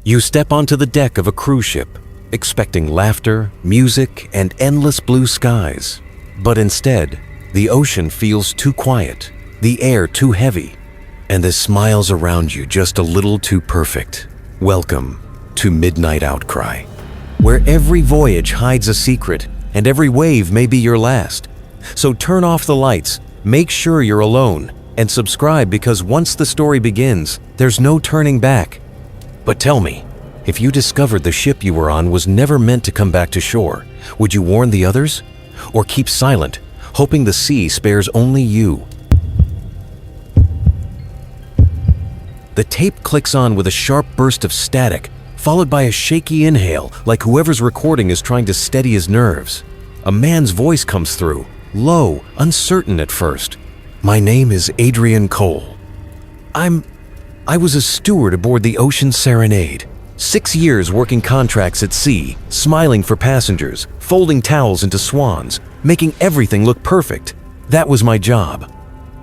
You step onto the deck of a cruise ship, expecting laughter, music, and endless blue skies. But instead, the ocean feels too quiet, the air too heavy, and the smiles around you just a little too perfect. Welcome to Midnight Outcry, where every voyage hides a secret and every wave may be your last. So turn off the lights, make sure you're alone, and subscribe, because once the story begins, there's no turning back. But tell me, if you discovered the ship you were on was never meant to come back to shore, would you warn the others? Or keep silent, hoping the sea spares only you? The tape clicks on with a sharp burst of static, followed by a shaky inhale, like whoever's recording is trying to steady his nerves. A man's voice comes through, low, uncertain at first. My name is Adrian Cole. I was a steward aboard the Ocean Serenade. 6 years working contracts at sea, smiling for passengers, folding towels into swans, making everything look perfect. That was my job.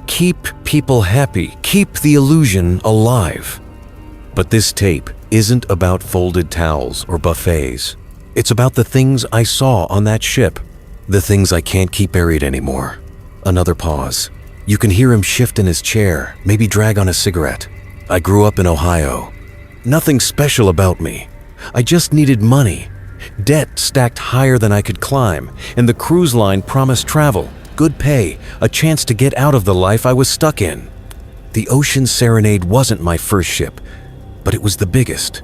Keep people happy, keep the illusion alive. But this tape isn't about folded towels or buffets. It's about the things I saw on that ship, the things I can't keep buried anymore. Another pause. You can hear him shift in his chair, maybe drag on a cigarette. I grew up in Ohio. Nothing special about me. I just needed money. Debt stacked higher than I could climb, and the cruise line promised travel, good pay, a chance to get out of the life I was stuck in. The Ocean Serenade wasn't my first ship, but it was the biggest.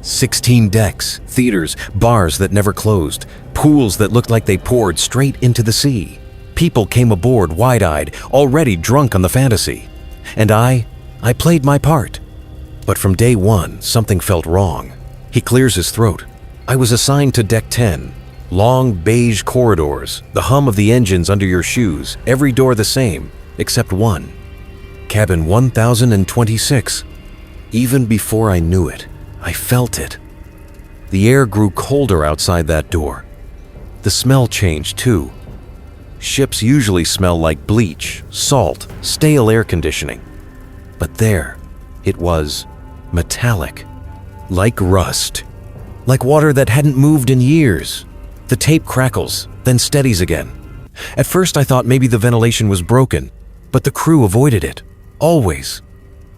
16 decks, theaters, bars that never closed, pools that looked like they poured straight into the sea. People came aboard wide-eyed, already drunk on the fantasy. And I played my part. But from day one, something felt wrong. He clears his throat. I was assigned to Deck 10. Long beige corridors, the hum of the engines under your shoes, every door the same, except one. Cabin 1026. Even before I knew it, I felt it. The air grew colder outside that door. The smell changed too. Ships usually smell like bleach, salt, stale air conditioning. But there, it was metallic, like rust, like water that hadn't moved in years. The tape crackles, then steadies again. At first I thought maybe the ventilation was broken, but the crew avoided it, always.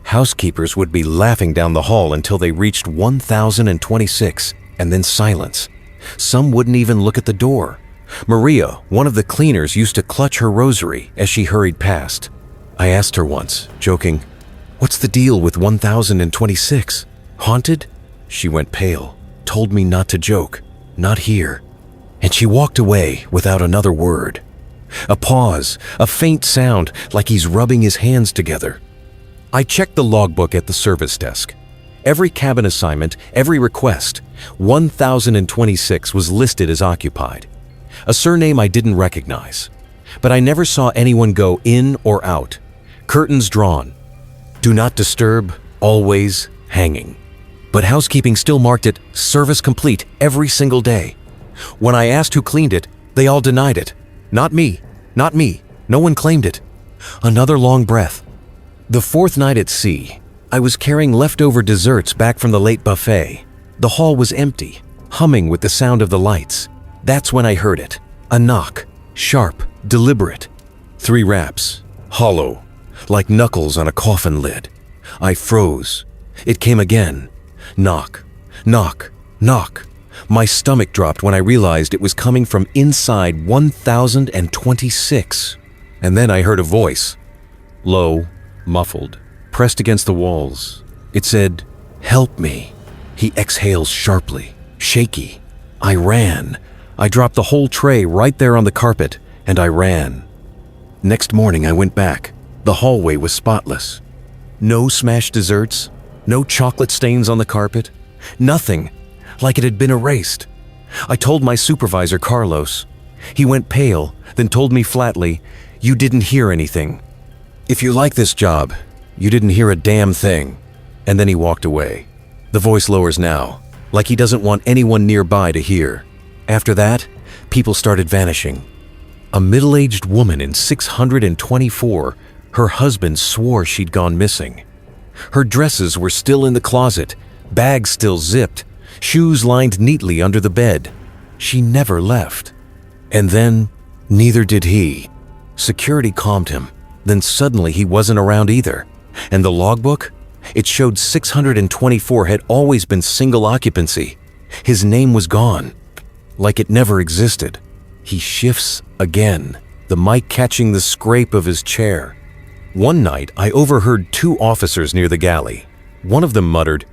Housekeepers would be laughing down the hall until they reached 1026, and then silence. Some wouldn't even look at the door. Maria, one of the cleaners, used to clutch her rosary as she hurried past. I asked her once, joking, "What's the deal with 1026? Haunted?" She went pale, told me not to joke, not here. And she walked away without another word. A pause, a faint sound like he's rubbing his hands together. I checked the logbook at the service desk. Every cabin assignment, every request, 1026 was listed as occupied. A surname I didn't recognize. But I never saw anyone go in or out. Curtains drawn. Do not disturb, always hanging. But housekeeping still marked it service complete every single day. When I asked who cleaned it, they all denied it. Not me, not me. No one claimed it. Another long breath. The fourth night at sea, I was carrying leftover desserts back from the late buffet. The hall was empty, humming with the sound of the lights. That's when I heard it. A knock, sharp, deliberate. 3 raps, hollow, like knuckles on a coffin lid. I froze. It came again. Knock, knock, knock. My stomach dropped when I realized it was coming from inside 1026. And then I heard a voice. Low, muffled, pressed against the walls. It said, "Help me." He exhales sharply, shaky. I ran. I dropped the whole tray right there on the carpet, and I ran. Next morning I went back. The hallway was spotless. No smashed desserts, no chocolate stains on the carpet, nothing, like it had been erased. I told my supervisor, Carlos. He went pale, then told me flatly, "You didn't hear anything. If you like this job, you didn't hear a damn thing." And then he walked away. The voice lowers now, like he doesn't want anyone nearby to hear. After that, people started vanishing. A middle-aged woman in 624, her husband swore she'd gone missing. Her dresses were still in the closet, bag still zipped, shoes lined neatly under the bed. She never left. And then, neither did he. Security calmed him. Then suddenly he wasn't around either. And the logbook? It showed 624 had always been single occupancy. His name was gone, like it never existed. He shifts again, the mic catching the scrape of his chair. One night, I overheard two officers near the galley. One of them muttered,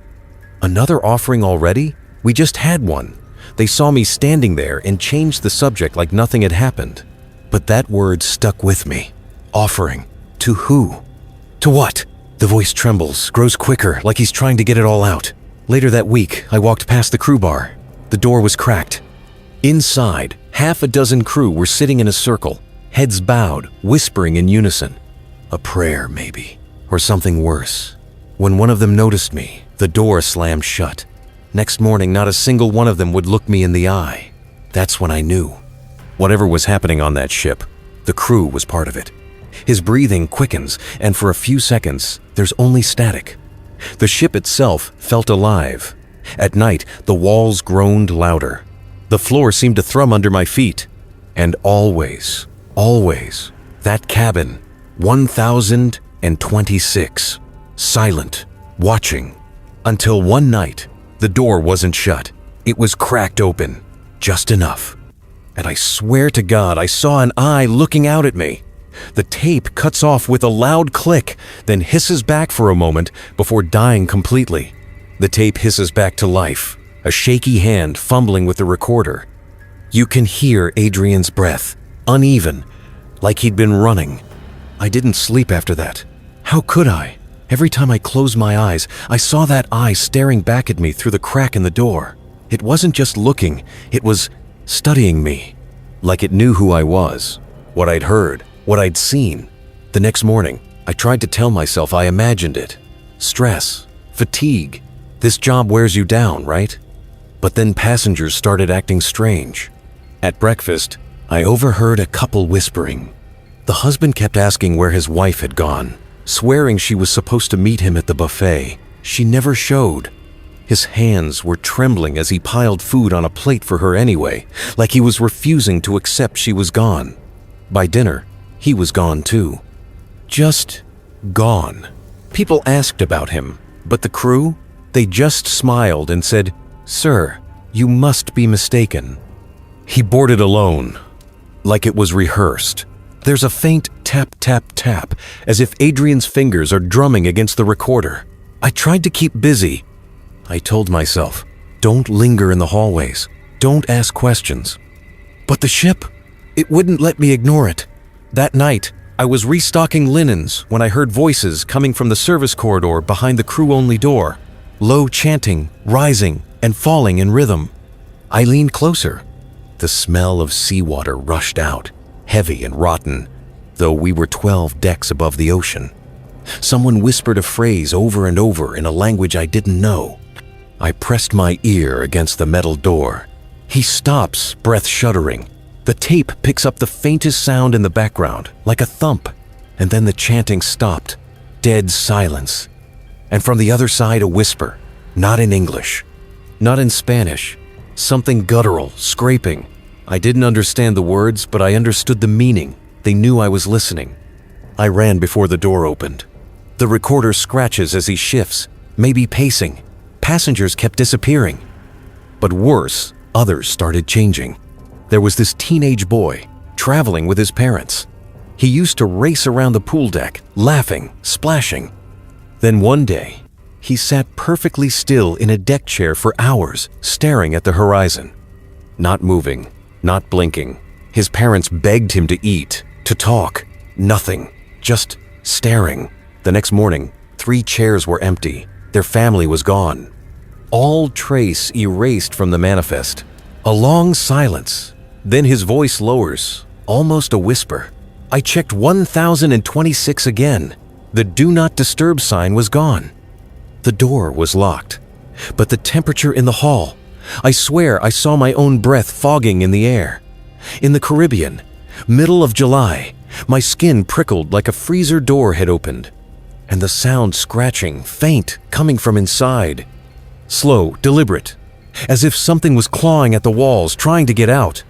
"Another offering already? We just had one." They saw me standing there and changed the subject like nothing had happened. But that word stuck with me. Offering. To who? To what? The voice trembles, grows quicker, like he's trying to get it all out. Later that week, I walked past the crew bar. The door was cracked. Inside, half a dozen crew were sitting in a circle, heads bowed, whispering in unison. A prayer, maybe, or something worse. When one of them noticed me, the door slammed shut. Next morning, not a single one of them would look me in the eye. That's when I knew. Whatever was happening on that ship, the crew was part of it. His breathing quickens, and for a few seconds, there's only static. The ship itself felt alive. At night, the walls groaned louder. The floor seemed to thrum under my feet. And always, that cabin, 1026, silent, watching. Until one night, the door wasn't shut. It was cracked open, just enough. And I swear to God, I saw an eye looking out at me. The tape cuts off with a loud click, then hisses back for a moment before dying completely. The tape hisses back to life, a shaky hand fumbling with the recorder. You can hear Adrian's breath, uneven, like he'd been running. I didn't sleep after that. How could I? Every time I closed my eyes, I saw that eye staring back at me through the crack in the door. It wasn't just looking, it was studying me, like it knew who I was, what I'd heard, what I'd seen. The next morning, I tried to tell myself I imagined it. Stress, fatigue. This job wears you down, right? But then passengers started acting strange. At breakfast, I overheard a couple whispering. The husband kept asking where his wife had gone, swearing she was supposed to meet him at the buffet. She never showed. His hands were trembling as he piled food on a plate for her anyway, like he was refusing to accept she was gone. By dinner, he was gone too. Just gone. People asked about him, but the crew, they just smiled and said, "Sir, you must be mistaken." He boarded alone, like it was rehearsed. There's a faint tap, tap, tap, as if Adrian's fingers are drumming against the recorder. I tried to keep busy. I told myself, don't linger in the hallways. Don't ask questions. But the ship, it wouldn't let me ignore it. That night, I was restocking linens when I heard voices coming from the service corridor behind the crew-only door. Low chanting, rising, and falling in rhythm. I leaned closer. The smell of seawater rushed out, heavy and rotten, though we were 12 decks above the ocean. Someone whispered a phrase over and over in a language I didn't know. I pressed my ear against the metal door. He stops, breath shuddering. The tape picks up the faintest sound in the background, like a thump, and then the chanting stopped. Dead silence. And from the other side, a whisper, not in English, not in Spanish, something guttural, scraping. I didn't understand the words, but I understood the meaning. They knew I was listening. I ran before the door opened. The recorder scratches as he shifts, maybe pacing. Passengers kept disappearing. But worse, others started changing. There was this teenage boy, traveling with his parents. He used to race around the pool deck, laughing, splashing. Then one day, he sat perfectly still in a deck chair for hours, staring at the horizon. Not moving, not blinking. His parents begged him to eat, to talk. Nothing, just staring. The next morning, 3 chairs were empty. Their family was gone. All trace erased from the manifest. A long silence. Then his voice lowers, almost a whisper. I checked 1026 again. The do not disturb sign was gone. The door was locked. But the temperature in the hall, I swear I saw my own breath fogging in the air. In the Caribbean, middle of July, my skin prickled like a freezer door had opened. And the sound scratching, faint, coming from inside. slow, deliberate, as if something was clawing at the walls, trying to get out.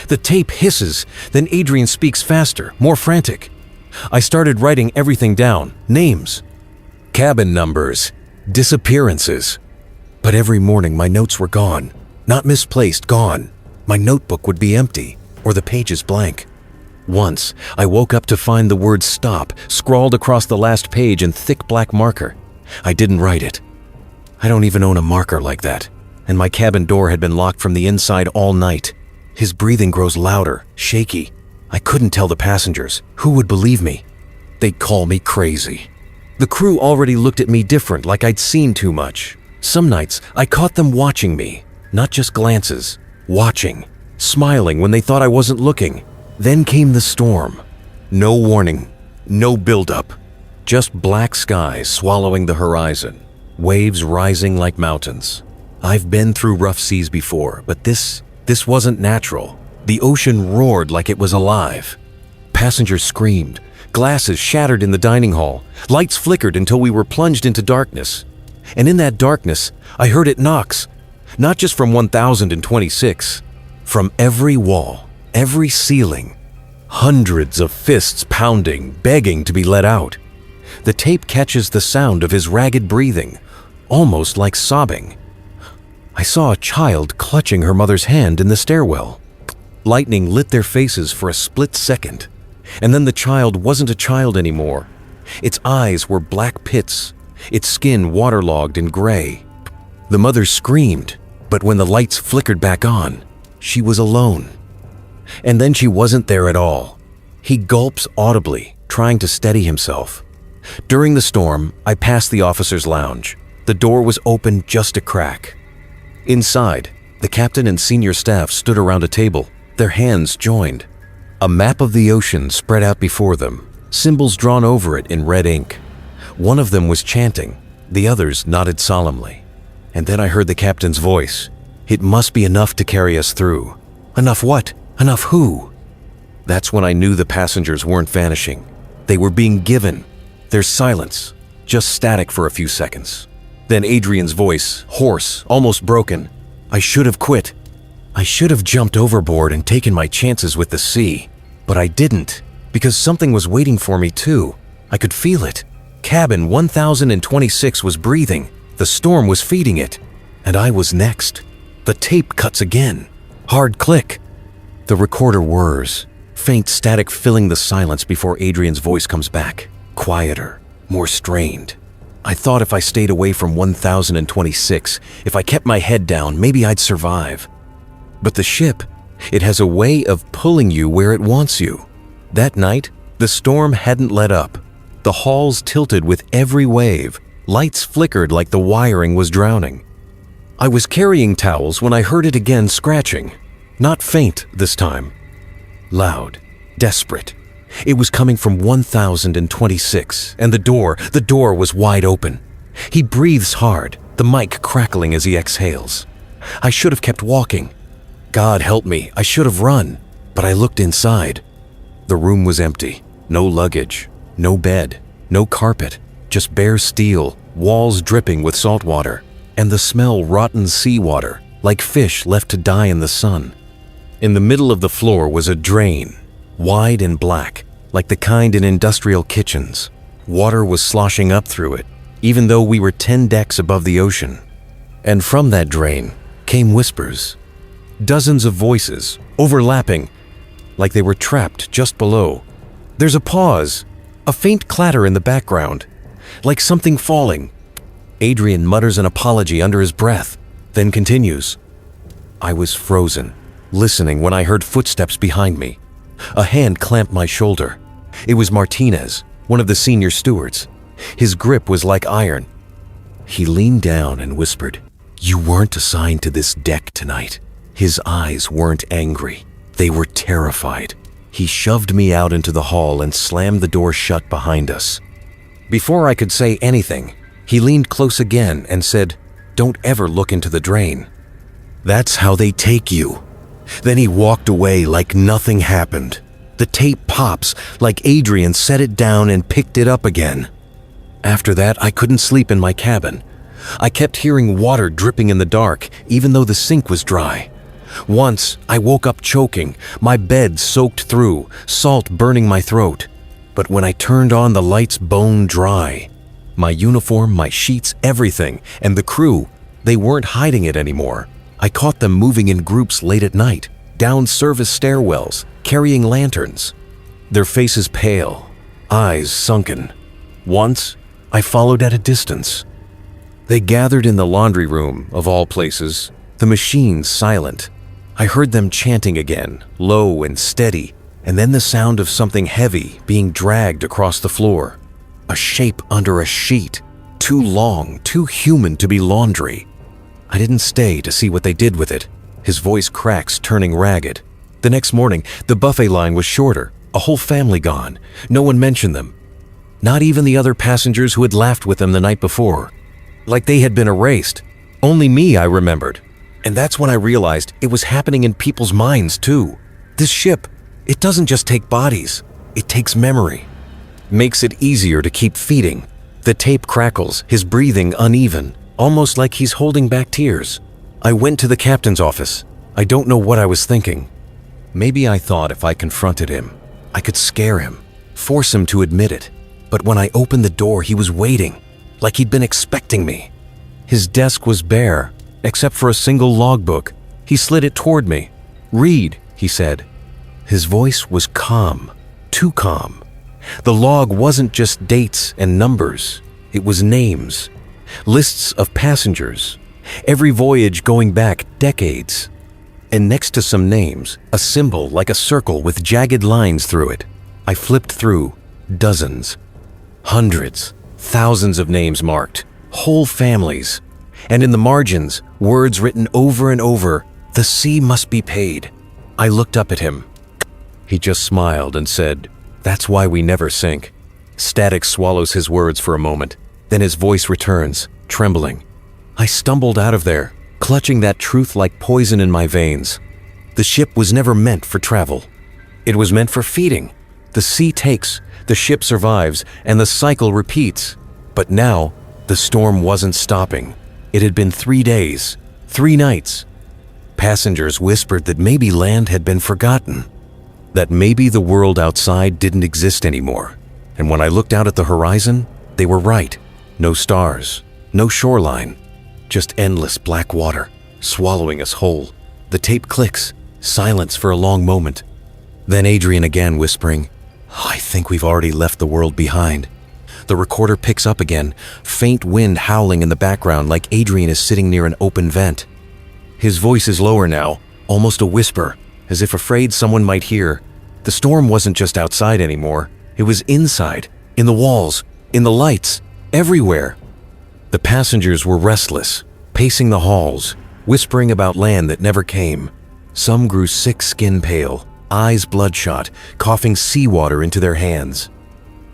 The tape hisses, then Adrian speaks faster, more frantic. I started writing everything down, names, cabin numbers, disappearances. But every morning my notes were gone, not misplaced, gone. My notebook would be empty, or the pages blank. Once, I woke up to find the word stop scrawled across the last page in thick black marker. I didn't write it. I don't even own a marker like that, and my cabin door had been locked from the inside all night. His breathing grows louder, shaky. I couldn't tell the passengers. Who would believe me? They'd call me crazy. The crew already looked at me different, like I'd seen too much. Some nights, I caught them watching me, not just glances, watching, smiling when they thought I wasn't looking. Then came the storm. No warning, no buildup, just black skies swallowing the horizon, waves rising like mountains. I've been through rough seas before, but this wasn't natural. The ocean roared like it was alive. Passengers screamed, glasses shattered in the dining hall, lights flickered until we were plunged into darkness. And in that darkness, I heard it knocks, not just from 1026, from every wall, every ceiling, hundreds of fists pounding, begging to be let out. The tape catches the sound of his ragged breathing, almost like sobbing. I saw a child clutching her mother's hand in the stairwell. Lightning lit their faces for a split second, and then the child wasn't a child anymore. Its eyes were black pits, its skin waterlogged and gray. The mother screamed, but when the lights flickered back on, she was alone. And then she wasn't there at all. He gulps audibly, trying to steady himself. During the storm, I passed the officer's lounge. The door was open just a crack. Inside, the captain and senior staff stood around a table, their hands joined. A map of the ocean spread out before them, symbols drawn over it in red ink. One of them was chanting, the others nodded solemnly. And then I heard the captain's voice. It must be enough to carry us through. Enough what? Enough who? That's when I knew the passengers weren't vanishing. They were being given. There's silence, just static for a few seconds. Then Adrian's voice, hoarse, almost broken. I should have quit. I should have jumped overboard and taken my chances with the sea. But I didn't, because something was waiting for me too. I could feel it. Cabin 1026 was breathing. The storm was feeding it. And I was next. The tape cuts again. Hard click. The recorder whirs, faint static filling the silence before Adrian's voice comes back. Quieter, more strained. I thought if I stayed away from 1026, if I kept my head down, maybe I'd survive. But the ship, it has a way of pulling you where it wants you. That night, the storm hadn't let up. The halls tilted with every wave. Lights flickered like the wiring was drowning. I was carrying towels when I heard it again scratching. Not faint this time. Loud, desperate. It was coming from 1026, and the door was wide open. He breathes hard, the mic crackling as he exhales. I should have kept walking. God help me, I should have run, but I looked inside. The room was empty. No luggage, no bed, no carpet, just bare steel, walls dripping with salt water, and the smell rotten seawater, like fish left to die in the sun. In the middle of the floor was a drain, wide and black, like the kind in industrial kitchens. Water was sloshing up through it, even though we were 10 decks above the ocean. And from that drain came whispers. Dozens of voices, overlapping, like they were trapped just below. There's a pause, a faint clatter in the background, like something falling. Adrian mutters an apology under his breath, then continues. I was frozen, listening when I heard footsteps behind me. A hand clamped my shoulder. It was Martinez, one of the senior stewards. His grip was like iron. He leaned down and whispered, "You weren't assigned to this deck tonight." His eyes weren't angry. They were terrified. He shoved me out into the hall and slammed the door shut behind us. Before I could say anything, he leaned close again and said, "Don't ever look into the drain. That's how they take you." Then he walked away like nothing happened. The tape pops like Adrian set it down and picked it up again. After that, I couldn't sleep in my cabin. I kept hearing water dripping in the dark, even though the sink was dry. Once, I woke up choking, my bed soaked through, salt burning my throat. But when I turned on the lights bone dry, my uniform, my sheets, everything, and the crew, they weren't hiding it anymore. I caught them moving in groups late at night, down service stairwells, carrying lanterns. Their faces pale, eyes sunken. Once, I followed at a distance. They gathered in the laundry room, of all places, the machines silent. I heard them chanting again, low and steady, and then the sound of something heavy being dragged across the floor. A shape under a sheet, too long, too human to be laundry. I didn't stay to see what they did with it, his voice cracks turning ragged. The next morning, the buffet line was shorter, a whole family gone. No one mentioned them. Not even the other passengers who had laughed with them the night before. Like they had been erased. Only me I remembered. And that's when I realized it was happening in people's minds too. This ship, it doesn't just take bodies, it takes memory. Makes it easier to keep feeding. The tape crackles, his breathing uneven, almost like he's holding back tears. I went to the captain's office. I don't know what I was thinking. Maybe I thought if I confronted him, I could scare him, force him to admit it. But when I opened the door, he was waiting, like he'd been expecting me. His desk was bare, except for a single logbook. He slid it toward me. "Read," he said. His voice was calm, too calm. The log wasn't just dates and numbers, it was names, lists of passengers, every voyage going back decades. And next to some names, a symbol like a circle with jagged lines through it. I flipped through dozens, hundreds, thousands of names marked, whole families. And in the margins, words written over and over, "The sea must be paid." I looked up at him. He just smiled and said, "That's why we never sink." Static swallows his words for a moment, then his voice returns, trembling. I stumbled out of there, clutching that truth like poison in my veins. The ship was never meant for travel. It was meant for feeding. The sea takes, the ship survives, and the cycle repeats. But now, the storm wasn't stopping. It had been 3 days, 3 nights. Passengers whispered that maybe land had been forgotten, that maybe the world outside didn't exist anymore. And when I looked out at the horizon, they were right. No stars, no shoreline, just endless black water, swallowing us whole. The tape clicks, silence for a long moment. Then Adrian again whispering, "I think we've already left the world behind." The recorder picks up again, faint wind howling in the background like Adrian is sitting near an open vent. His voice is lower now, almost a whisper, as if afraid someone might hear. The storm wasn't just outside anymore, it was inside, in the walls, in the lights, everywhere. The passengers were restless, pacing the halls, whispering about land that never came. Some grew sick, skin pale, eyes bloodshot, coughing seawater into their hands.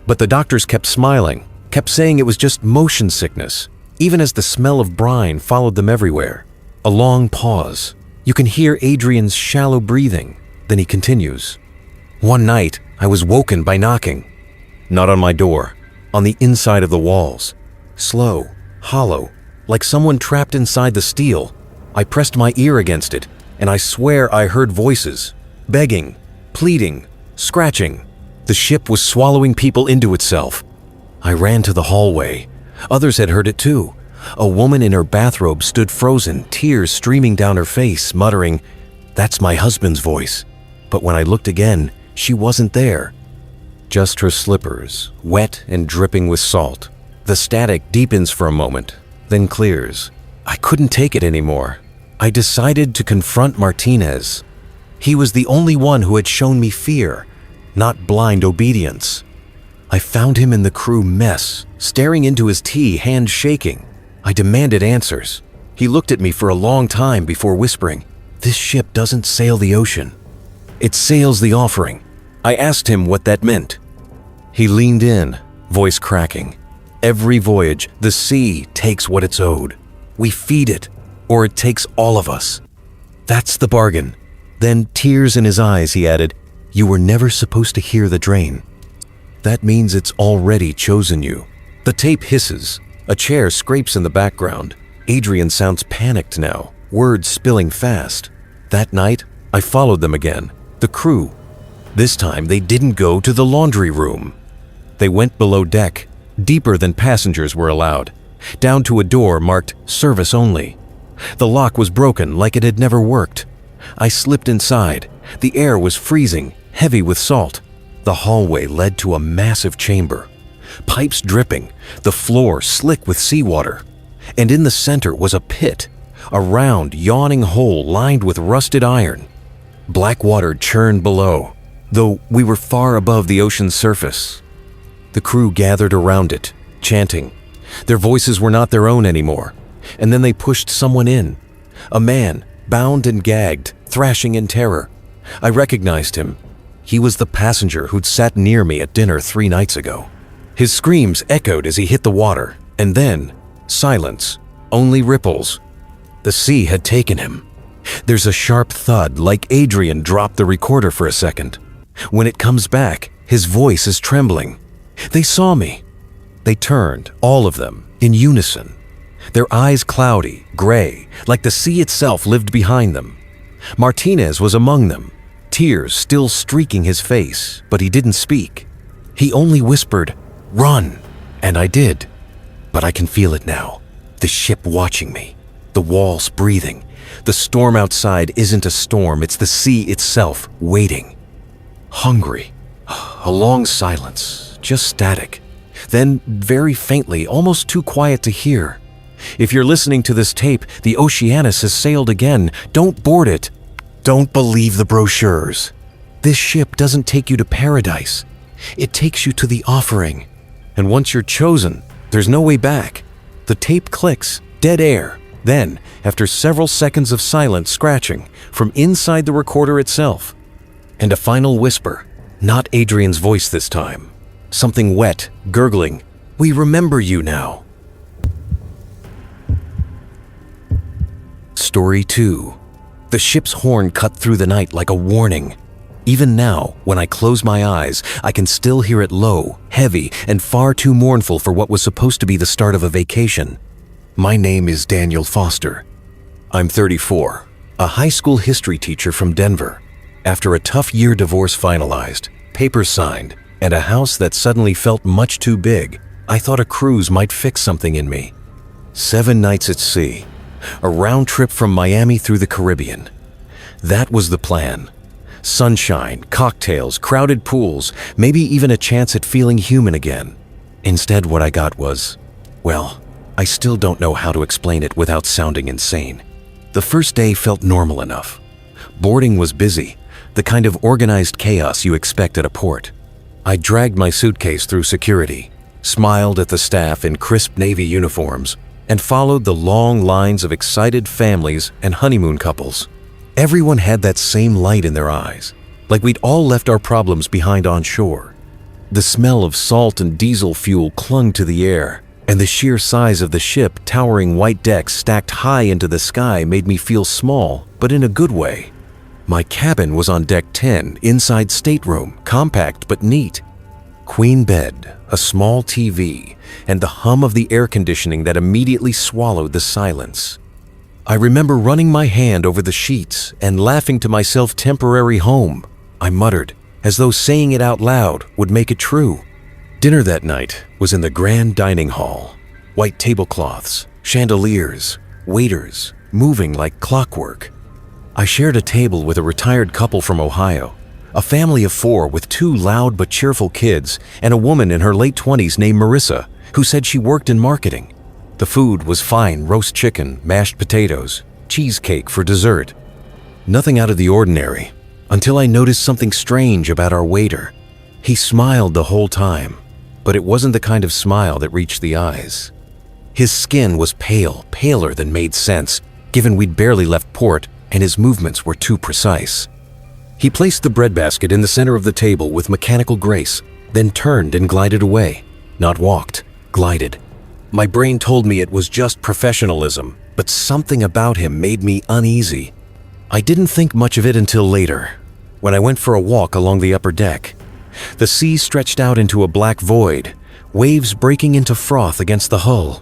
But the doctors kept smiling, kept saying it was just motion sickness, even as the smell of brine followed them everywhere. A long pause. You can hear Adrian's shallow breathing. Then he continues. "One night, I was woken by knocking. Not on my door, on the inside of the walls. Slow, hollow, like someone trapped inside the steel. I pressed my ear against it, and I swear I heard voices, begging, pleading, scratching. The ship was swallowing people into itself. I ran to the hallway. Others had heard it too. A woman in her bathrobe stood frozen, tears streaming down her face, muttering, 'That's my husband's voice.' But when I looked again, she wasn't there. Just her slippers, wet and dripping with salt. The static deepens for a moment, then clears. I couldn't take it anymore. I decided to confront Martinez. He was the only one who had shown me fear, not blind obedience. I found him in the crew mess, staring into his tea, hands shaking. I demanded answers. He looked at me for a long time before whispering, "This ship doesn't sail the ocean. It sails the offering." I asked him what that meant. He leaned in, voice cracking. "Every voyage, the sea takes what it's owed. We feed it, or it takes all of us. That's the bargain." Then, tears in his eyes, he added, "You were never supposed to hear the drain. That means it's already chosen you." The tape hisses. A chair scrapes in the background. Adrian sounds panicked now, words spilling fast. That night, I followed them again, the crew. This time, they didn't go to the laundry room. They went below deck, deeper than passengers were allowed, down to a door marked service only. The lock was broken like it had never worked. I slipped inside. The air was freezing, heavy with salt. The hallway led to a massive chamber. Pipes dripping, the floor slick with seawater. And in the center was a pit, a round, yawning hole lined with rusted iron. Black water churned below, though we were far above the ocean's surface. The crew gathered around it, chanting. Their voices were not their own anymore. And then they pushed someone in. A man, bound and gagged, thrashing in terror. I recognized him. He was the passenger who'd sat near me at dinner 3 nights ago. His screams echoed as he hit the water, and then, silence, only ripples. The sea had taken him. There's a sharp thud, like Adrian dropped the recorder for a second. When it comes back, his voice is trembling. They saw me. They turned, all of them, in unison. Their eyes cloudy, gray, like the sea itself lived behind them. Martinez was among them, tears still streaking his face, but he didn't speak. He only whispered, "Run!" And I did. But I can feel it now. The ship watching me. The walls breathing. The storm outside isn't a storm, it's the sea itself, waiting. Hungry. A long silence, just static. Then, very faintly, almost too quiet to hear. If you're listening to this tape, the Oceanus has sailed again. Don't board it. Don't believe the brochures. This ship doesn't take you to paradise. It takes you to the offering. And once you're chosen, there's no way back. The tape clicks, dead air. Then, after several seconds of silent scratching, from inside the recorder itself. And a final whisper, not Adrian's voice this time. Something wet, gurgling, "We remember you now." Story 2. The ship's horn cut through the night like a warning. Even now, when I close my eyes, I can still hear it low, heavy, and far too mournful for what was supposed to be the start of a vacation. My name is Daniel Foster. I'm 34, a high school history teacher from Denver. After a tough-year divorce finalized, papers signed, and a house that suddenly felt much too big, I thought a cruise might fix something in me. 7 nights at sea. A round trip from Miami through the Caribbean. That was the plan. Sunshine, cocktails, crowded pools, maybe even a chance at feeling human again. Instead, what I got was, well, I still don't know how to explain it without sounding insane. The first day felt normal enough. Boarding was busy, the kind of organized chaos you expect at a port. I dragged my suitcase through security, smiled at the staff in crisp Navy uniforms, and followed the long lines of excited families and honeymoon couples. Everyone had that same light in their eyes, like we'd all left our problems behind on shore. The smell of salt and diesel fuel clung to the air, and the sheer size of the ship towering white decks stacked high into the sky made me feel small, but in a good way. My cabin was on deck 10, inside stateroom, compact but neat. Queen bed, a small TV, and the hum of the air conditioning that immediately swallowed the silence. I remember running my hand over the sheets and laughing to myself, "Temporary home," I muttered, as though saying it out loud would make it true. Dinner that night was in the grand dining hall. White tablecloths, chandeliers, waiters, moving like clockwork. I shared a table with a retired couple from Ohio, a family of 4 with 2 loud but cheerful kids, and a woman in her late 20s named Marissa, who said she worked in marketing. The food was fine roast chicken, mashed potatoes, cheesecake for dessert. Nothing out of the ordinary, until I noticed something strange about our waiter. He smiled the whole time, but it wasn't the kind of smile that reached the eyes. His skin was pale, paler than made sense, given we'd barely left port and his movements were too precise. He placed the breadbasket in the center of the table with mechanical grace, then turned and glided away. Not walked, glided. My brain told me it was just professionalism, but something about him made me uneasy. I didn't think much of it until later, when I went for a walk along the upper deck. The sea stretched out into a black void, waves breaking into froth against the hull.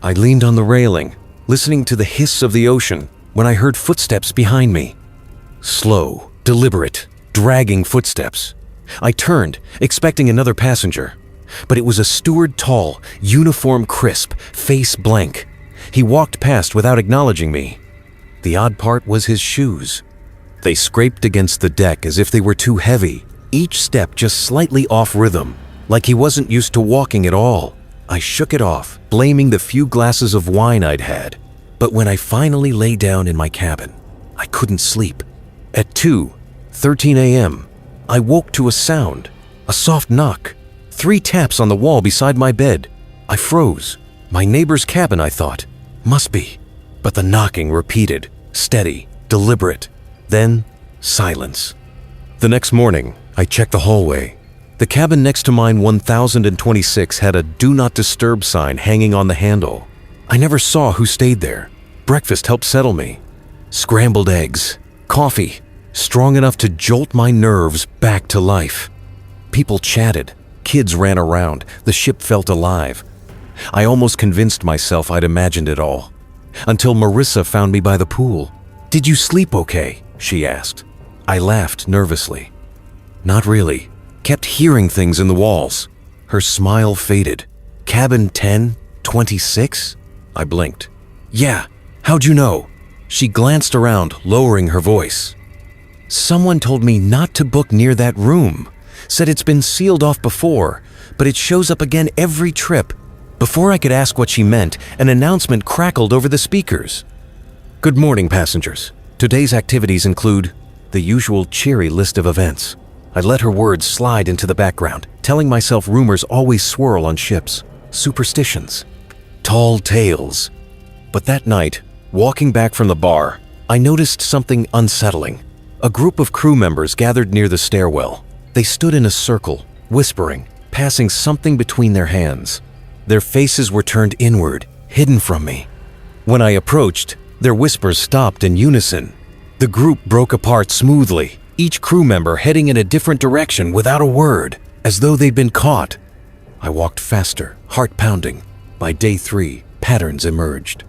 I leaned on the railing, listening to the hiss of the ocean, when I heard footsteps behind me. Slow, deliberate, dragging footsteps. I turned, expecting another passenger, but it was a steward tall, uniform crisp, face blank. He walked past without acknowledging me. The odd part was his shoes. They scraped against the deck as if they were too heavy, each step just slightly off rhythm, like he wasn't used to walking at all. I shook it off, blaming the few glasses of wine I'd had. But when I finally lay down in my cabin, I couldn't sleep. At 2:13 a.m., I woke to a sound, a soft knock, 3 taps on the wall beside my bed. I froze. My neighbor's cabin, I thought. Must be. But the knocking repeated, steady, deliberate. Then, silence. The next morning, I checked the hallway. The cabin next to mine 1026 had a Do Not Disturb sign hanging on the handle. I never saw who stayed there. Breakfast helped settle me. Scrambled eggs, coffee, strong enough to jolt my nerves back to life. People chatted, kids ran around, the ship felt alive. I almost convinced myself I'd imagined it all. Until Marissa found me by the pool. "Did you sleep okay?" she asked. I laughed nervously. Not really. Kept hearing things in the walls. Her smile faded. "Cabin 1026? I blinked. "Yeah, how'd you know?" She glanced around, lowering her voice. "Someone told me not to book near that room. Said it's been sealed off before, but it shows up again every trip." Before I could ask what she meant, an announcement crackled over the speakers. "Good morning, passengers. Today's activities include..." The usual cheery list of events. I let her words slide into the background, telling myself rumors always swirl on ships. Superstitions. Tall tales. But that night, walking back from the bar, I noticed something unsettling. A group of crew members gathered near the stairwell. They stood in a circle, whispering, passing something between their hands. Their faces were turned inward, hidden from me. When I approached, their whispers stopped in unison. The group broke apart smoothly, each crew member heading in a different direction without a word, as though they'd been caught. I walked faster, heart pounding. By day 3, patterns emerged.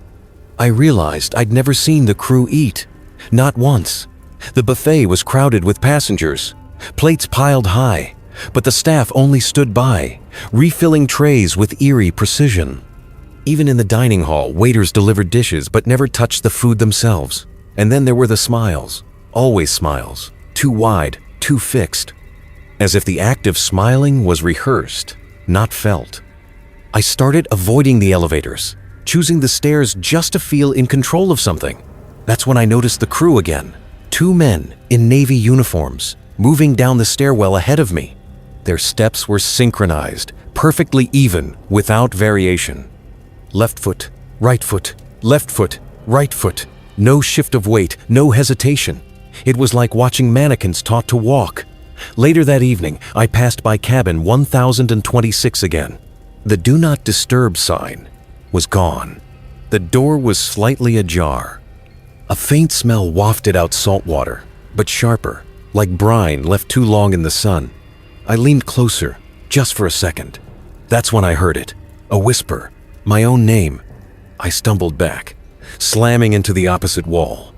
I realized I'd never seen the crew eat. Not once. The buffet was crowded with passengers, plates piled high, but the staff only stood by, refilling trays with eerie precision. Even in the dining hall, waiters delivered dishes but never touched the food themselves. And then there were the smiles. Always smiles. Too wide, too fixed. As if the act of smiling was rehearsed, not felt. I started avoiding the elevators, choosing the stairs just to feel in control of something. That's when I noticed the crew again. 2 men in navy uniforms, moving down the stairwell ahead of me. Their steps were synchronized, perfectly even, without variation. Left foot, right foot, left foot, right foot. No shift of weight, no hesitation. It was like watching mannequins taught to walk. Later that evening, I passed by cabin 1026 again. The Do Not Disturb sign was gone. The door was slightly ajar. A faint smell wafted out salt water, but sharper, like brine left too long in the sun. I leaned closer, just for a second. That's when I heard it. A whisper, my own name. I stumbled back, slamming into the opposite wall.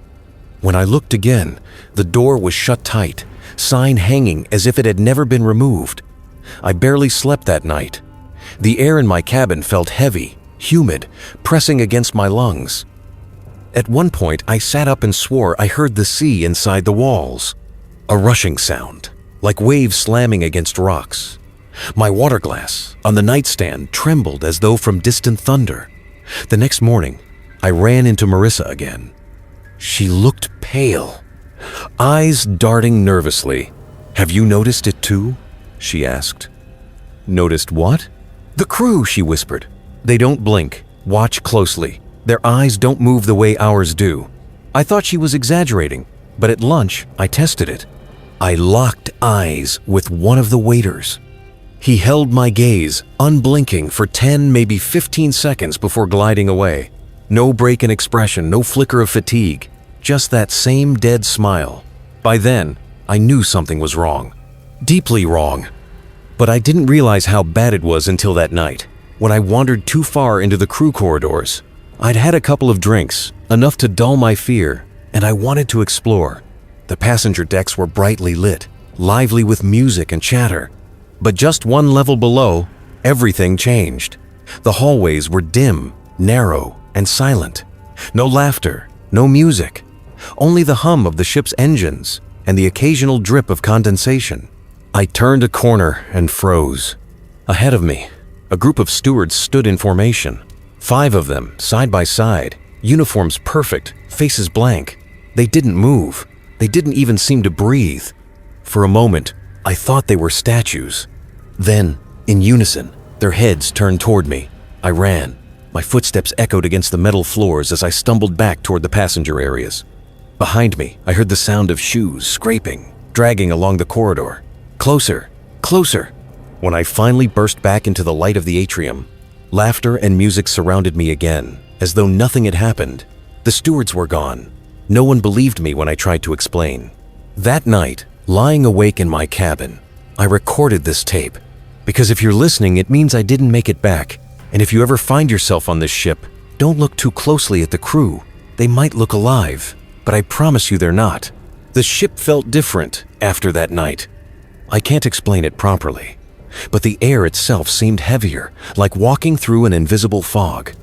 When I looked again, the door was shut tight, sign hanging as if it had never been removed. I barely slept that night. The air in my cabin felt heavy, humid, pressing against my lungs. At one point, I sat up and swore I heard the sea inside the walls. A rushing sound, like waves slamming against rocks. My water glass on the nightstand trembled as though from distant thunder. The next morning, I ran into Marissa again. She looked pale, eyes darting nervously. "Have you noticed it too?" she asked. "Noticed what?" "The crew," she whispered. "They don't blink. Watch closely. Their eyes don't move the way ours do." I thought she was exaggerating, but at lunch, I tested it. I locked eyes with one of the waiters. He held my gaze, unblinking, for 10, maybe 15 seconds before gliding away. No break in expression, no flicker of fatigue, just that same dead smile. By then, I knew something was wrong. Deeply wrong. But I didn't realize how bad it was until that night. when I wandered too far into the crew corridors. I'd had a couple of drinks, enough to dull my fear, and I wanted to explore. The passenger decks were brightly lit, lively with music and chatter. But just one level below, everything changed. The hallways were dim, narrow, and silent. No laughter, no music, only the hum of the ship's engines and the occasional drip of condensation. I turned a corner and froze. Ahead of me, a group of stewards stood in formation. 5 of them, side by side, uniforms perfect, faces blank. They didn't move. They didn't even seem to breathe. For a moment, I thought they were statues. Then, in unison, their heads turned toward me. I ran. My footsteps echoed against the metal floors as I stumbled back toward the passenger areas. Behind me, I heard the sound of shoes scraping, dragging along the corridor. Closer, closer. When I finally burst back into the light of the atrium, laughter and music surrounded me again, as though nothing had happened. The stewards were gone. No one believed me when I tried to explain. That night, lying awake in my cabin, I recorded this tape. Because if you're listening, it means I didn't make it back. And if you ever find yourself on this ship, don't look too closely at the crew. They might look alive, but I promise you they're not. The ship felt different after that night. I can't explain it properly, but the air itself seemed heavier, like walking through an invisible fog.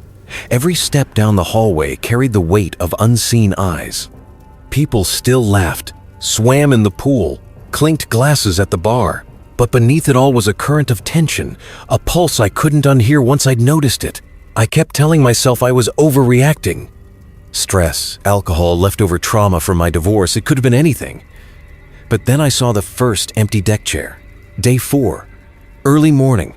Every step down the hallway carried the weight of unseen eyes. People still laughed, swam in the pool, clinked glasses at the bar. But beneath it all was a current of tension, a pulse I couldn't unhear once I'd noticed it. I kept telling myself I was overreacting. Stress, alcohol, leftover trauma from my divorce, it could have been anything. But then I saw the first empty deck chair. Day 4. Early morning.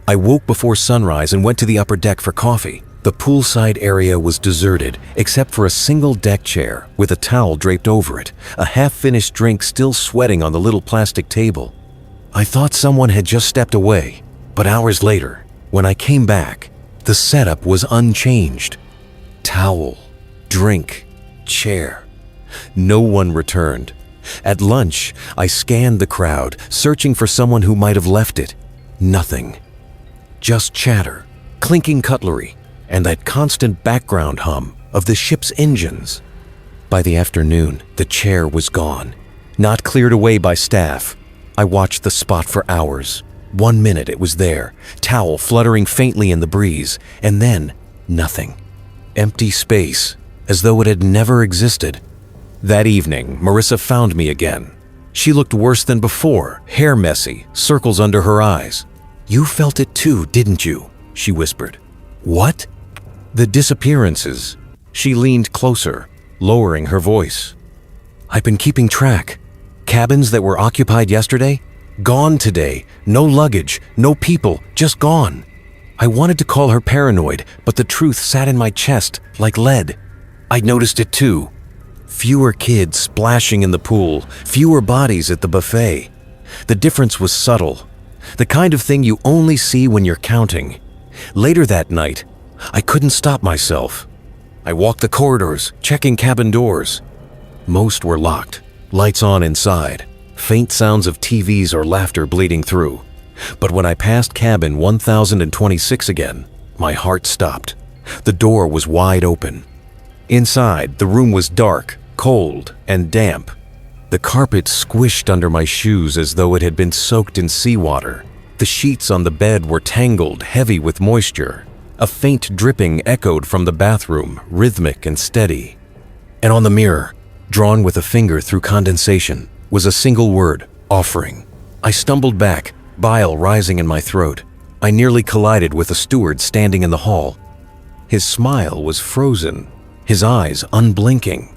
I woke before sunrise and went to the upper deck for coffee. The poolside area was deserted, except for a single deck chair with a towel draped over it, a half-finished drink still sweating on the little plastic table. I thought someone had just stepped away, but hours later, when I came back, the setup was unchanged. Towel, drink, chair. No one returned. At lunch, I scanned the crowd, searching for someone who might have left it. Nothing. Just chatter, clinking cutlery, and that constant background hum of the ship's engines. By the afternoon, the chair was gone, not cleared away by staff. I watched the spot for hours. 1 minute it was there, towel fluttering faintly in the breeze, and then nothing. Empty space, as though it had never existed. That evening, Marissa found me again. She looked worse than before, hair messy, circles under her eyes. "You felt it too, didn't you?" she whispered. "What?" "The disappearances." She leaned closer, lowering her voice. "I've been keeping track. Cabins that were occupied yesterday, gone today. No luggage, no people, just gone." I wanted to call her paranoid, but the truth sat in my chest like lead. I'd noticed it too. Fewer kids splashing in the pool, fewer bodies at the buffet. The difference was subtle, the kind of thing you only see when you're counting. Later that night, I couldn't stop myself. I walked the corridors, checking cabin doors. Most were locked, lights on inside, faint sounds of TVs or laughter bleeding through. But when I passed cabin 1026 again, my heart stopped. The door was wide open. Inside, the room was dark, cold, and damp. The carpet squished under my shoes as though it had been soaked in seawater. The sheets on the bed were tangled, heavy with moisture. A faint dripping echoed from the bathroom, rhythmic and steady. And on the mirror, drawn with a finger through condensation, was a single word, offering. I stumbled back, bile rising in my throat. I nearly collided with a steward standing in the hall. His smile was frozen, his eyes unblinking.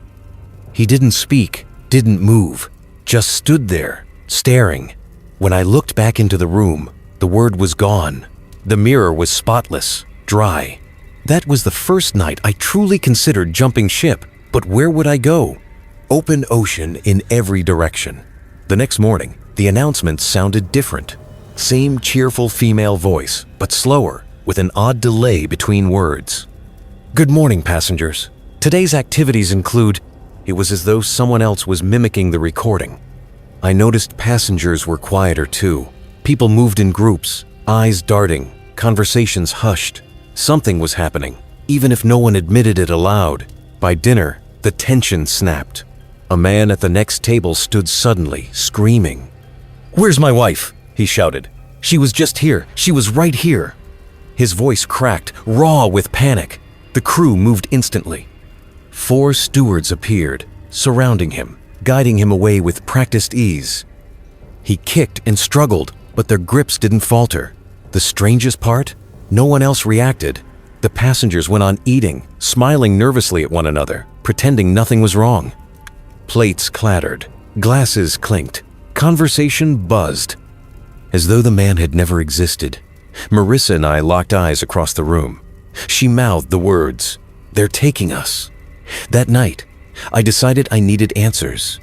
He didn't speak, didn't move, just stood there, staring. When I looked back into the room, the word was gone. The mirror was spotless, dry. That was the first night I truly considered jumping ship, but where would I go? Open ocean in every direction. The next morning, the announcement sounded different. Same cheerful female voice, but slower, with an odd delay between words. "Good morning, passengers. Today's activities include..." It was as though someone else was mimicking the recording. I noticed passengers were quieter too. People moved in groups, eyes darting, Conversations hushed. Something was happening, even if no one admitted it aloud. By dinner, the tension snapped. A man at the next table stood suddenly, screaming. "Where's my wife?" he shouted. "She was just here. She was right here." His voice cracked, raw with panic. The crew moved instantly. 4 stewards appeared, surrounding him, guiding him away with practiced ease. He kicked and struggled, but their grips didn't falter. The strangest part? No one else reacted. The passengers went on eating, smiling nervously at one another, pretending nothing was wrong. Plates clattered, glasses clinked, conversation buzzed. As though the man had never existed, Marissa and I locked eyes across the room. She mouthed the words, "They're taking us." That night, I decided I needed answers.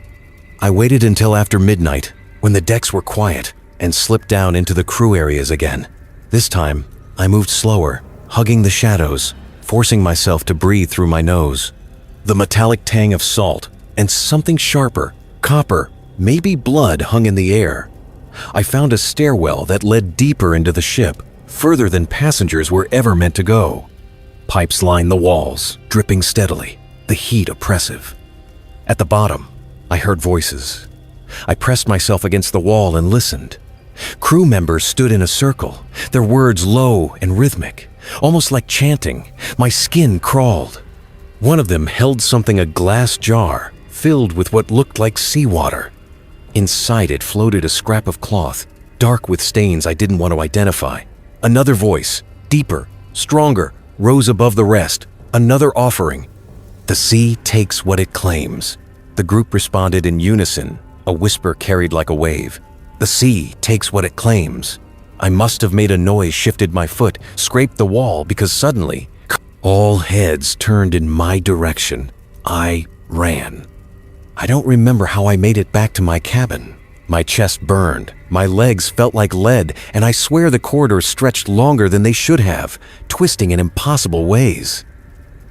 I waited until after midnight, when the decks were quiet, and slipped down into the crew areas again. This time, I moved slower, hugging the shadows, forcing myself to breathe through my nose. The metallic tang of salt and something sharper, copper, maybe blood, hung in the air. I found a stairwell that led deeper into the ship, further than passengers were ever meant to go. Pipes lined the walls, dripping steadily, the heat oppressive. At the bottom, I heard voices. I pressed myself against the wall and listened. Crew members stood in a circle, their words low and rhythmic, almost like chanting. My skin crawled. One of them held something, a glass jar, filled with what looked like seawater. Inside it floated a scrap of cloth, dark with stains I didn't want to identify. Another voice, deeper, stronger, rose above the rest. Another offering. "The sea takes what it claims." The group responded in unison, a whisper carried like a wave. "The sea takes what it claims." I must have made a noise, shifted my foot, scraped the wall, because suddenly, all heads turned in my direction. I ran. I don't remember how I made it back to my cabin. My chest burned, my legs felt like lead, and I swear the corridors stretched longer than they should have, twisting in impossible ways.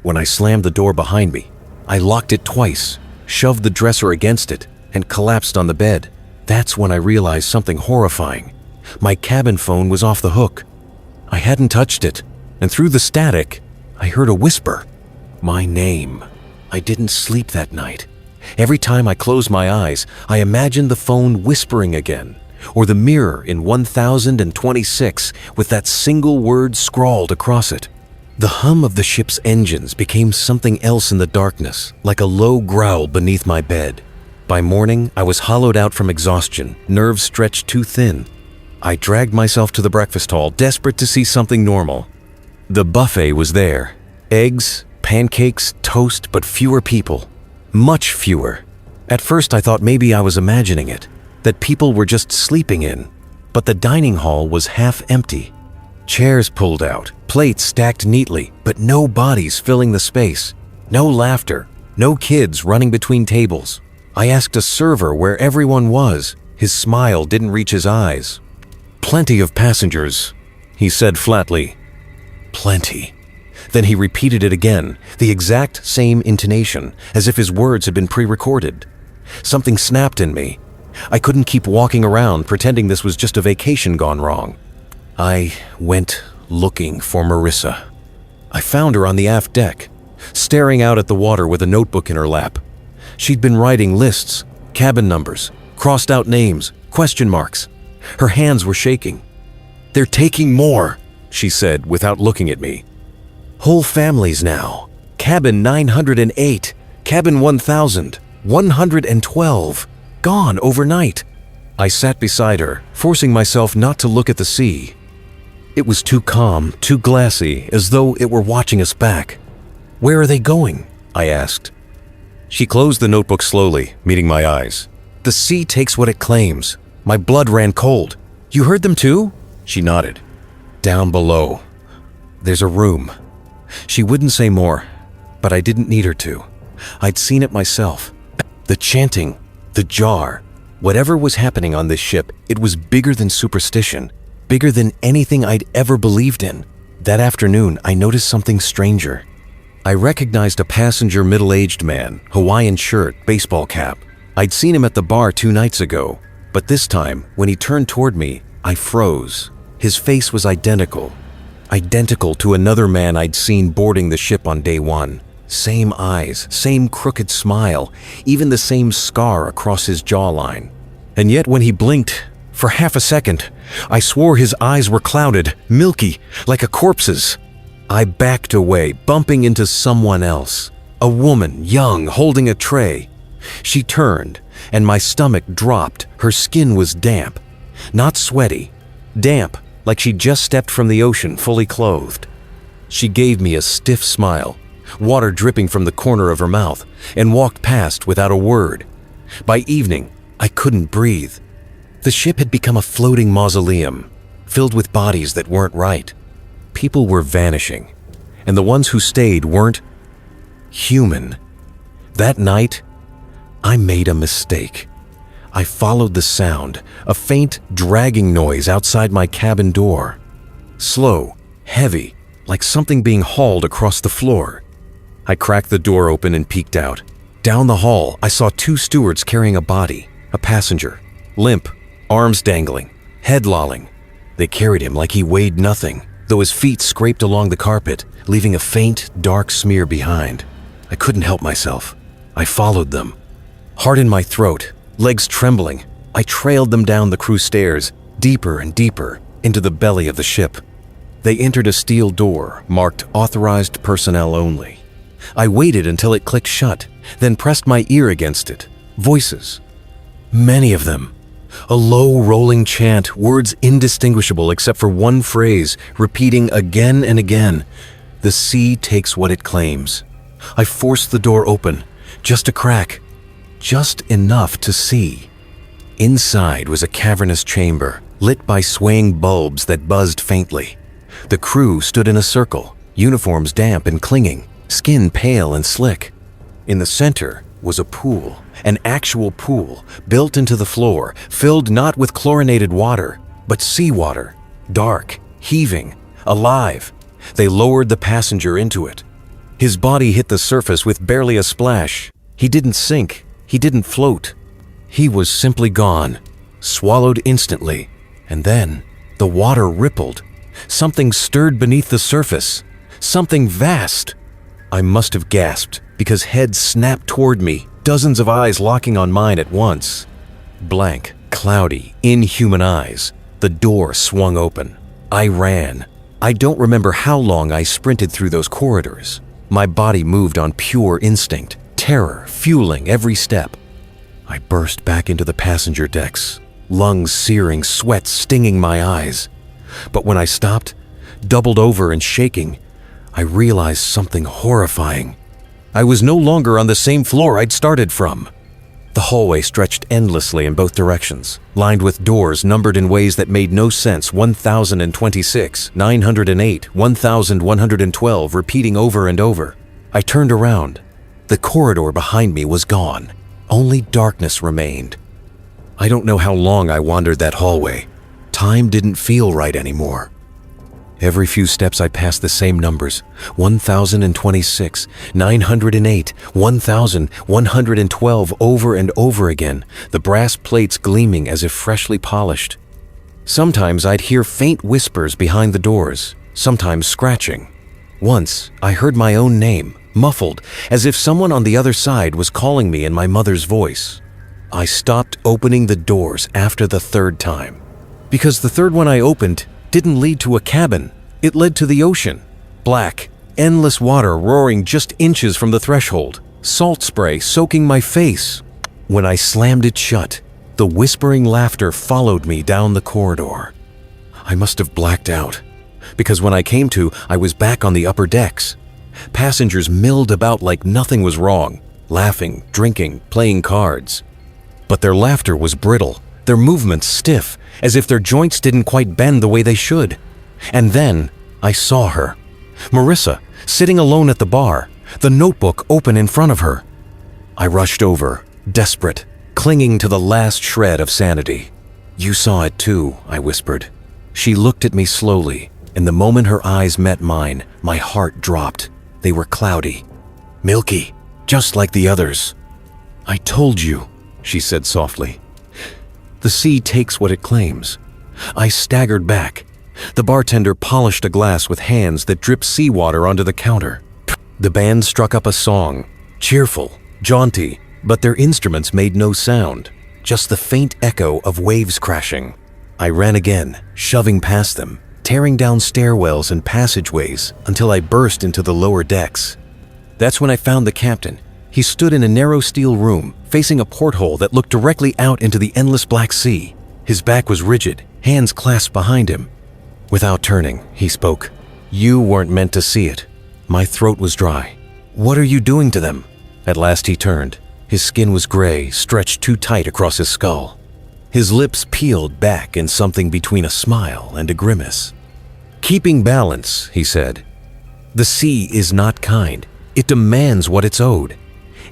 When I slammed the door behind me, I locked it twice, shoved the dresser against it, and collapsed on the bed. That's when I realized something horrifying. My cabin phone was off the hook. I hadn't touched it, and through the static, I heard a whisper. My name. I didn't sleep that night. Every time I closed my eyes, I imagined the phone whispering again, or the mirror in 1026 with that single word scrawled across it. The hum of the ship's engines became something else in the darkness, like a low growl beneath my bed. By morning, I was hollowed out from exhaustion, nerves stretched too thin. I dragged myself to the breakfast hall, desperate to see something normal. The buffet was there. Eggs, pancakes, toast, but fewer people. Much fewer. At first I thought maybe I was imagining it, that people were just sleeping in. But the dining hall was half empty. Chairs pulled out, plates stacked neatly, but no bodies filling the space. No laughter, no kids running between tables. I asked a server where everyone was. His smile didn't reach his eyes. "Plenty of passengers," he said flatly. "Plenty." Then he repeated it again, the exact same intonation, as if his words had been pre-recorded. Something snapped in me. I couldn't keep walking around pretending this was just a vacation gone wrong. I went looking for Marissa. I found her on the aft deck, staring out at the water with a notebook in her lap. She'd been writing lists, cabin numbers, crossed out names, question marks. Her hands were shaking. "They're taking more," she said without looking at me. "Whole families now. Cabin 908, cabin 1000, 112, gone overnight." I sat beside her, forcing myself not to look at the sea. It was too calm, too glassy, as though it were watching us back. "Where are they going?" I asked. She closed the notebook slowly, meeting my eyes. "The sea takes what it claims." My blood ran cold. "You heard them too?" She nodded. "Down below. There's a room." She wouldn't say more, but I didn't need her to. I'd seen it myself. The chanting, the jar, whatever was happening on this ship, it was bigger than superstition, bigger than anything I'd ever believed in. That afternoon, I noticed something stranger. I recognized a passenger middle-aged man, Hawaiian shirt, baseball cap. I'd seen him at the bar 2 nights ago, but this time, when he turned toward me, I froze. His face was identical. identical to another man I'd seen boarding the ship on day one. Same eyes, same crooked smile, even the same scar across his jawline. And yet when he blinked, for half a second, I swore his eyes were clouded, milky, like a corpse's. I backed away, bumping into someone else. A woman, young, holding a tray. She turned, and my stomach dropped. Her skin was damp. Not sweaty. Damp, like she'd just stepped from the ocean, fully clothed. She gave me a stiff smile, water dripping from the corner of her mouth, and walked past without a word. By evening, I couldn't breathe. The ship had become a floating mausoleum, filled with bodies that weren't right. People were vanishing, and the ones who stayed weren't human. That night, I made a mistake. I followed the sound, a faint, dragging noise outside my cabin door. Slow, heavy, like something being hauled across the floor. I cracked the door open and peeked out. Down the hall, I saw two stewards carrying a body, a passenger, limp, arms dangling, head lolling. They carried him like he weighed nothing, though his feet scraped along the carpet, leaving a faint, dark smear behind. I couldn't help myself. I followed them. Heart in my throat, legs trembling, I trailed them down the crew stairs, deeper and deeper, into the belly of the ship. They entered a steel door marked Authorized Personnel Only. I waited until it clicked shut, then pressed my ear against it. Voices. Many of them. A low, rolling chant, words indistinguishable except for one phrase, repeating again and again. The sea takes what it claims. I forced the door open, just a crack, just enough to see. Inside was a cavernous chamber, lit by swaying bulbs that buzzed faintly. The crew stood in a circle, uniforms damp and clinging, skin pale and slick. In the center was a pool, an actual pool, built into the floor, filled not with chlorinated water, but seawater, dark, heaving, alive. They lowered the passenger into it. His body hit the surface with barely a splash. He didn't sink. He didn't float. He was simply gone, swallowed instantly. And then the water rippled. Something stirred beneath the surface. Something vast. I must have gasped because heads snapped toward me, dozens of eyes locking on mine at once. Blank, cloudy, inhuman eyes. The door swung open. I ran. I don't remember how long I sprinted through those corridors. My body moved on pure instinct, terror fueling every step. I burst back into the passenger decks, lungs searing, sweat stinging my eyes. But when I stopped, doubled over and shaking, I realized something horrifying. I was no longer on the same floor I'd started from. The hallway stretched endlessly in both directions, lined with doors numbered in ways that made no sense. 1026, 908, 1112, repeating over and over. I turned around. The corridor behind me was gone. Only darkness remained. I don't know how long I wandered that hallway. Time didn't feel right anymore. Every few steps I passed the same numbers, 1026, 908, 1112 over and over again, the brass plates gleaming as if freshly polished. Sometimes I'd hear faint whispers behind the doors, sometimes scratching. Once I heard my own name, muffled, as if someone on the other side was calling me in my mother's voice. I stopped opening the doors after the third time, because the third one I opened didn't lead to a cabin. It led to the ocean. Black, endless water roaring just inches from the threshold. Salt spray soaking my face. When I slammed it shut, the whispering laughter followed me down the corridor. I must have blacked out, because when I came to, I was back on the upper decks. Passengers milled about like nothing was wrong, laughing, drinking, playing cards. But their laughter was brittle, their movements stiff, as if their joints didn't quite bend the way they should. And then I saw her. Marissa, sitting alone at the bar, the notebook open in front of her. I rushed over, desperate, clinging to the last shred of sanity. "You saw it too," I whispered. She looked at me slowly, and the moment her eyes met mine, my heart dropped. They were cloudy, milky, just like the others. "I told you," she said softly. "The sea takes what it claims." I staggered back, The bartender polished a glass with hands that dripped seawater onto the counter. The band struck up a song, cheerful, jaunty, but their instruments made no sound, just the faint echo of waves crashing. I ran again, shoving past them, tearing down stairwells and passageways until I burst into the lower decks. That's when I found the captain. He stood in a narrow steel room, facing a porthole that looked directly out into the endless Black Sea. His back was rigid, hands clasped behind him. Without turning, he spoke. "You weren't meant to see it." My throat was dry. "What are you doing to them?" At last he turned. His skin was gray, stretched too tight across his skull. His lips peeled back in something between a smile and a grimace. "Keeping balance," he said. "The sea is not kind. It demands what it's owed.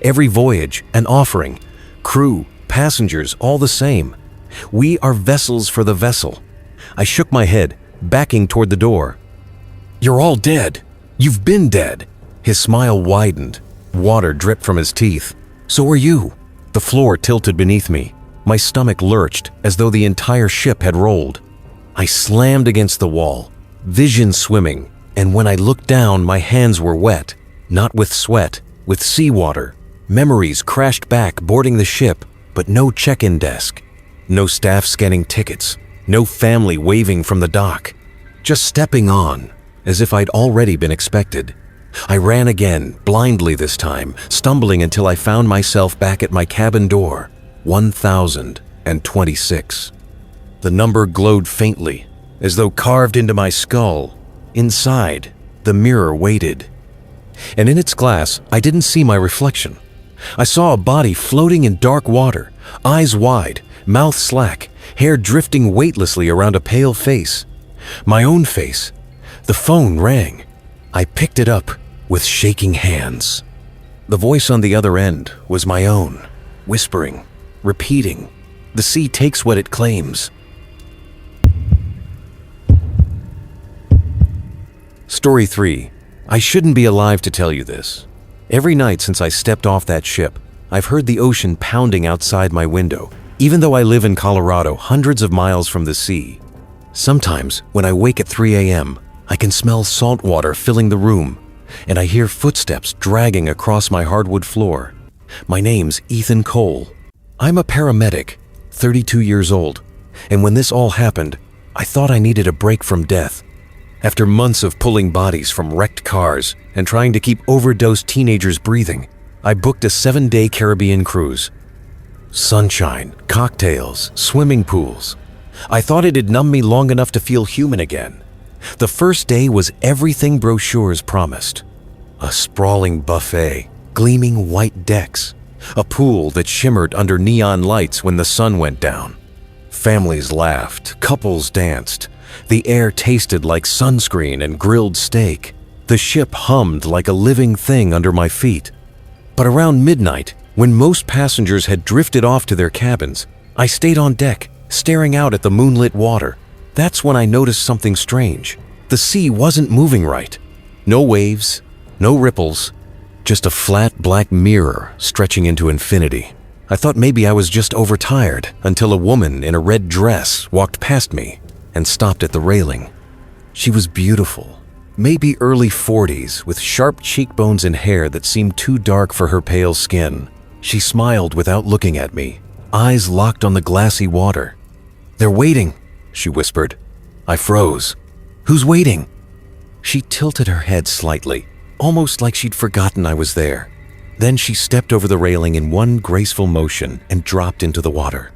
Every voyage, an offering. Crew, passengers, all the same. We are vessels for the vessel." I shook my head, backing toward the door. "You're all dead. You've been dead." His smile widened. Water dripped from his teeth. "So are you." The floor tilted beneath me. My stomach lurched as though the entire ship had rolled. I slammed against the wall, vision swimming, and when I looked down, my hands were wet, not with sweat, with seawater. Memories crashed back boarding the ship, but no check-in desk. No staff scanning tickets. No family waving from the dock. Just stepping on, as if I'd already been expected. I ran again, blindly this time, stumbling until I found myself back at my cabin door. 1026. The number glowed faintly, as though carved into my skull. Inside, the mirror waited. And in its glass, I didn't see my reflection. I saw a body floating in dark water, eyes wide, mouth slack, hair drifting weightlessly around a pale face. My own face. The phone rang. I picked it up with shaking hands. The voice on the other end was my own, whispering, repeating, "The sea takes what it claims." Story 3. I shouldn't be alive to tell you this. Every night since I stepped off that ship, I've heard the ocean pounding outside my window, even though I live in Colorado, hundreds of miles from the sea. Sometimes, when I wake at 3 a.m., I can smell salt water filling the room, and I hear footsteps dragging across my hardwood floor. My name's Ethan Cole. I'm a paramedic, 32 years old, and when this all happened, I thought I needed a break from death. After months of pulling bodies from wrecked cars and trying to keep overdosed teenagers breathing, I booked a 7-day Caribbean cruise. Sunshine, cocktails, swimming pools. I thought it'd numb me long enough to feel human again. The first day was everything brochures promised. A sprawling buffet, gleaming white decks, a pool that shimmered under neon lights when the sun went down. Families laughed, couples danced. The air tasted like sunscreen and grilled steak. The ship hummed like a living thing under my feet. But around midnight, when most passengers had drifted off to their cabins, I stayed on deck, staring out at the moonlit water. That's when I noticed something strange. The sea wasn't moving right. No waves, no ripples, just a flat black mirror stretching into infinity. I thought maybe I was just overtired until a woman in a red dress walked past me and stopped at the railing. She was beautiful, maybe early 40s, with sharp cheekbones and hair that seemed too dark for her pale skin. She smiled without looking at me, eyes locked on the glassy water. "They're waiting," she whispered. I froze. "Who's waiting?" She tilted her head slightly, almost like she'd forgotten I was there. Then she stepped over the railing in one graceful motion and dropped into the water.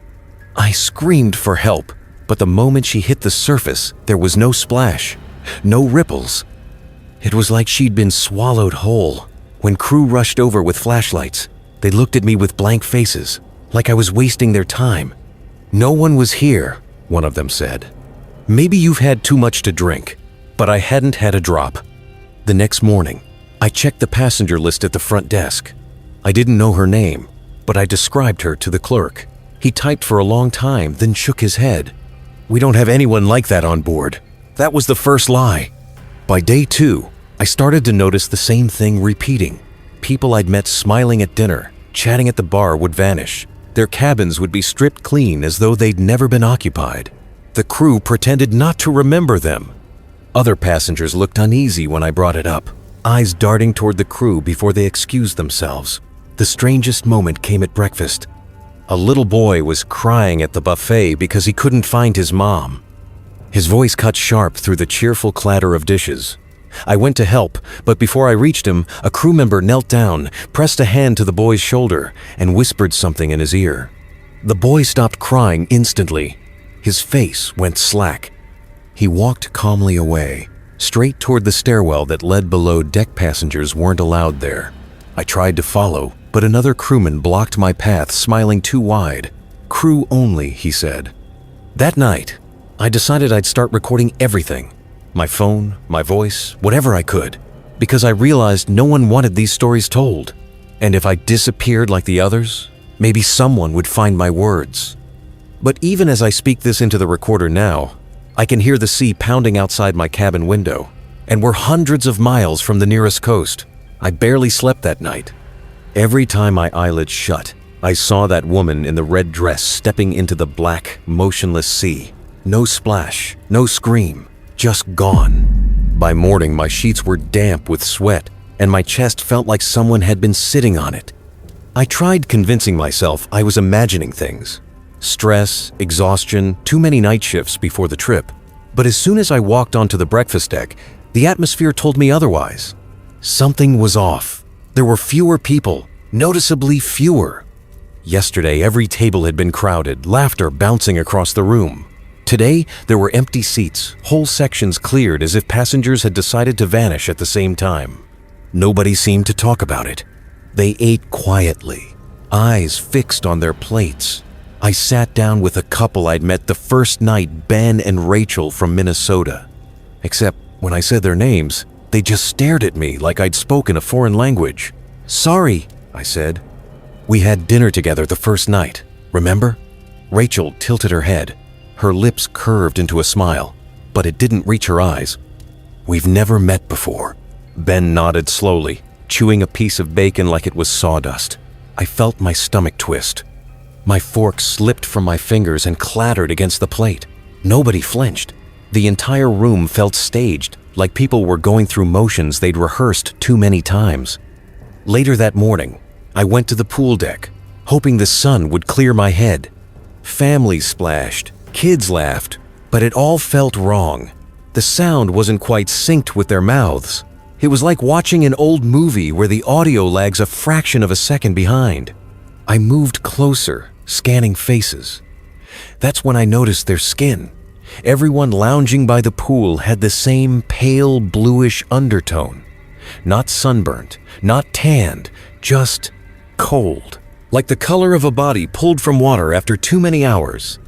I screamed for help, but the moment she hit the surface, there was no splash, no ripples. It was like she'd been swallowed whole. When crew rushed over with flashlights, they looked at me with blank faces, like I was wasting their time. "No one was here," one of them said. "Maybe you've had too much to drink," but I hadn't had a drop. The next morning, I checked the passenger list at the front desk. I didn't know her name, but I described her to the clerk. He typed for a long time, then shook his head. "We don't have anyone like that on board. That was the first lie." By day 2, I started to notice the same thing repeating. People I'd met smiling at dinner, chatting at the bar would vanish. Their cabins would be stripped clean as though they'd never been occupied. The crew pretended not to remember them. Other passengers looked uneasy when I brought it up, eyes darting toward the crew before they excused themselves. The strangest moment came at breakfast. A little boy was crying at the buffet because he couldn't find his mom. His voice cut sharp through the cheerful clatter of dishes. I went to help, but before I reached him, a crew member knelt down, pressed a hand to the boy's shoulder, and whispered something in his ear. The boy stopped crying instantly. His face went slack. He walked calmly away, straight toward the stairwell that led below. Deck passengers weren't allowed there. I tried to follow, but another crewman blocked my path, smiling too wide. "Crew only," he said. That night, I decided I'd start recording everything. My phone, my voice, whatever I could, because I realized no one wanted these stories told. And if I disappeared like the others, maybe someone would find my words. But even as I speak this into the recorder now, I can hear the sea pounding outside my cabin window, and we're hundreds of miles from the nearest coast. I barely slept that night. Every time my eyelids shut, I saw that woman in the red dress stepping into the black, motionless sea. No splash, no scream, just gone. By morning, my sheets were damp with sweat, and my chest felt like someone had been sitting on it. I tried convincing myself I was imagining things. Stress, exhaustion, too many night shifts before the trip. But as soon as I walked onto the breakfast deck, the atmosphere told me otherwise. Something was off. There were fewer people, noticeably fewer. Yesterday, every table had been crowded, laughter bouncing across the room. Today, there were empty seats, whole sections cleared as if passengers had decided to vanish at the same time. Nobody seemed to talk about it. They ate quietly, eyes fixed on their plates. I sat down with a couple I'd met the first night, Ben and Rachel from Minnesota. Except when I said their names, they just stared at me like I'd spoken a foreign language. "Sorry," I said. "We had dinner together the first night, remember?" Rachel tilted her head. Her lips curved into a smile, but it didn't reach her eyes. "We've never met before." Ben nodded slowly, chewing a piece of bacon like it was sawdust. I felt my stomach twist. My fork slipped from my fingers and clattered against the plate. Nobody flinched. The entire room felt staged, like people were going through motions they'd rehearsed too many times. Later that morning, I went to the pool deck, hoping the sun would clear my head. Families splashed, kids laughed, but it all felt wrong. The sound wasn't quite synced with their mouths. It was like watching an old movie where the audio lags a fraction of a second behind. I moved closer, scanning faces. That's when I noticed their skin. Everyone lounging by the pool had the same pale bluish undertone. Not sunburnt, not tanned, just cold. Like the color of a body pulled from water after too many hours.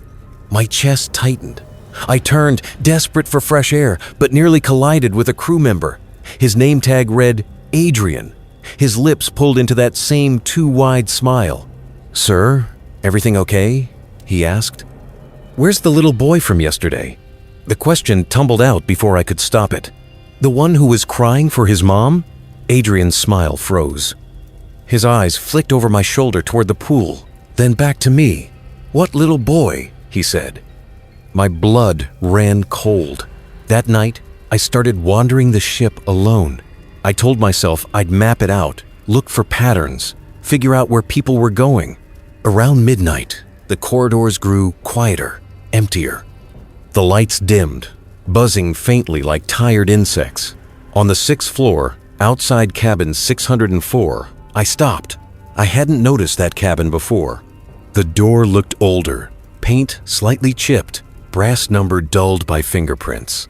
My chest tightened. I turned, desperate for fresh air, but nearly collided with a crew member. His name tag read Adrian. His lips pulled into that same too wide smile. "Sir, everything okay?" he asked. "Where's the little boy from yesterday?" The question tumbled out before I could stop it. "The one who was crying for his mom?" Adrian's smile froze. His eyes flicked over my shoulder toward the pool, then back to me. "What little boy?" he said. My blood ran cold. That night, I started wandering the ship alone. I told myself I'd map it out, look for patterns, figure out where people were going. Around midnight, the corridors grew quieter, emptier. The lights dimmed, buzzing faintly like tired insects. On the 6th floor, outside cabin 604, I stopped. I hadn't noticed that cabin before. The door looked older, paint slightly chipped, brass number dulled by fingerprints.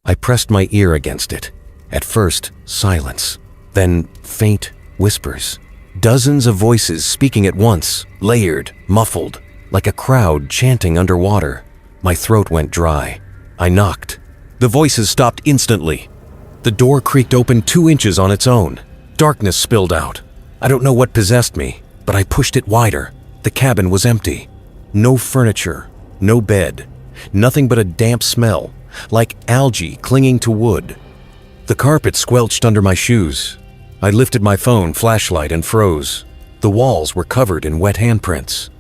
I pressed my ear against it. At first, silence, then faint whispers. Dozens of voices speaking at once, layered, muffled, like a crowd chanting underwater. My throat went dry. I knocked. The voices stopped instantly. The door creaked open 2 inches on its own. Darkness spilled out. I don't know what possessed me, but I pushed it wider. The cabin was empty. No furniture, no bed, nothing but a damp smell, like algae clinging to wood. The carpet squelched under my shoes. I lifted my phone flashlight and froze. The walls were covered in wet handprints.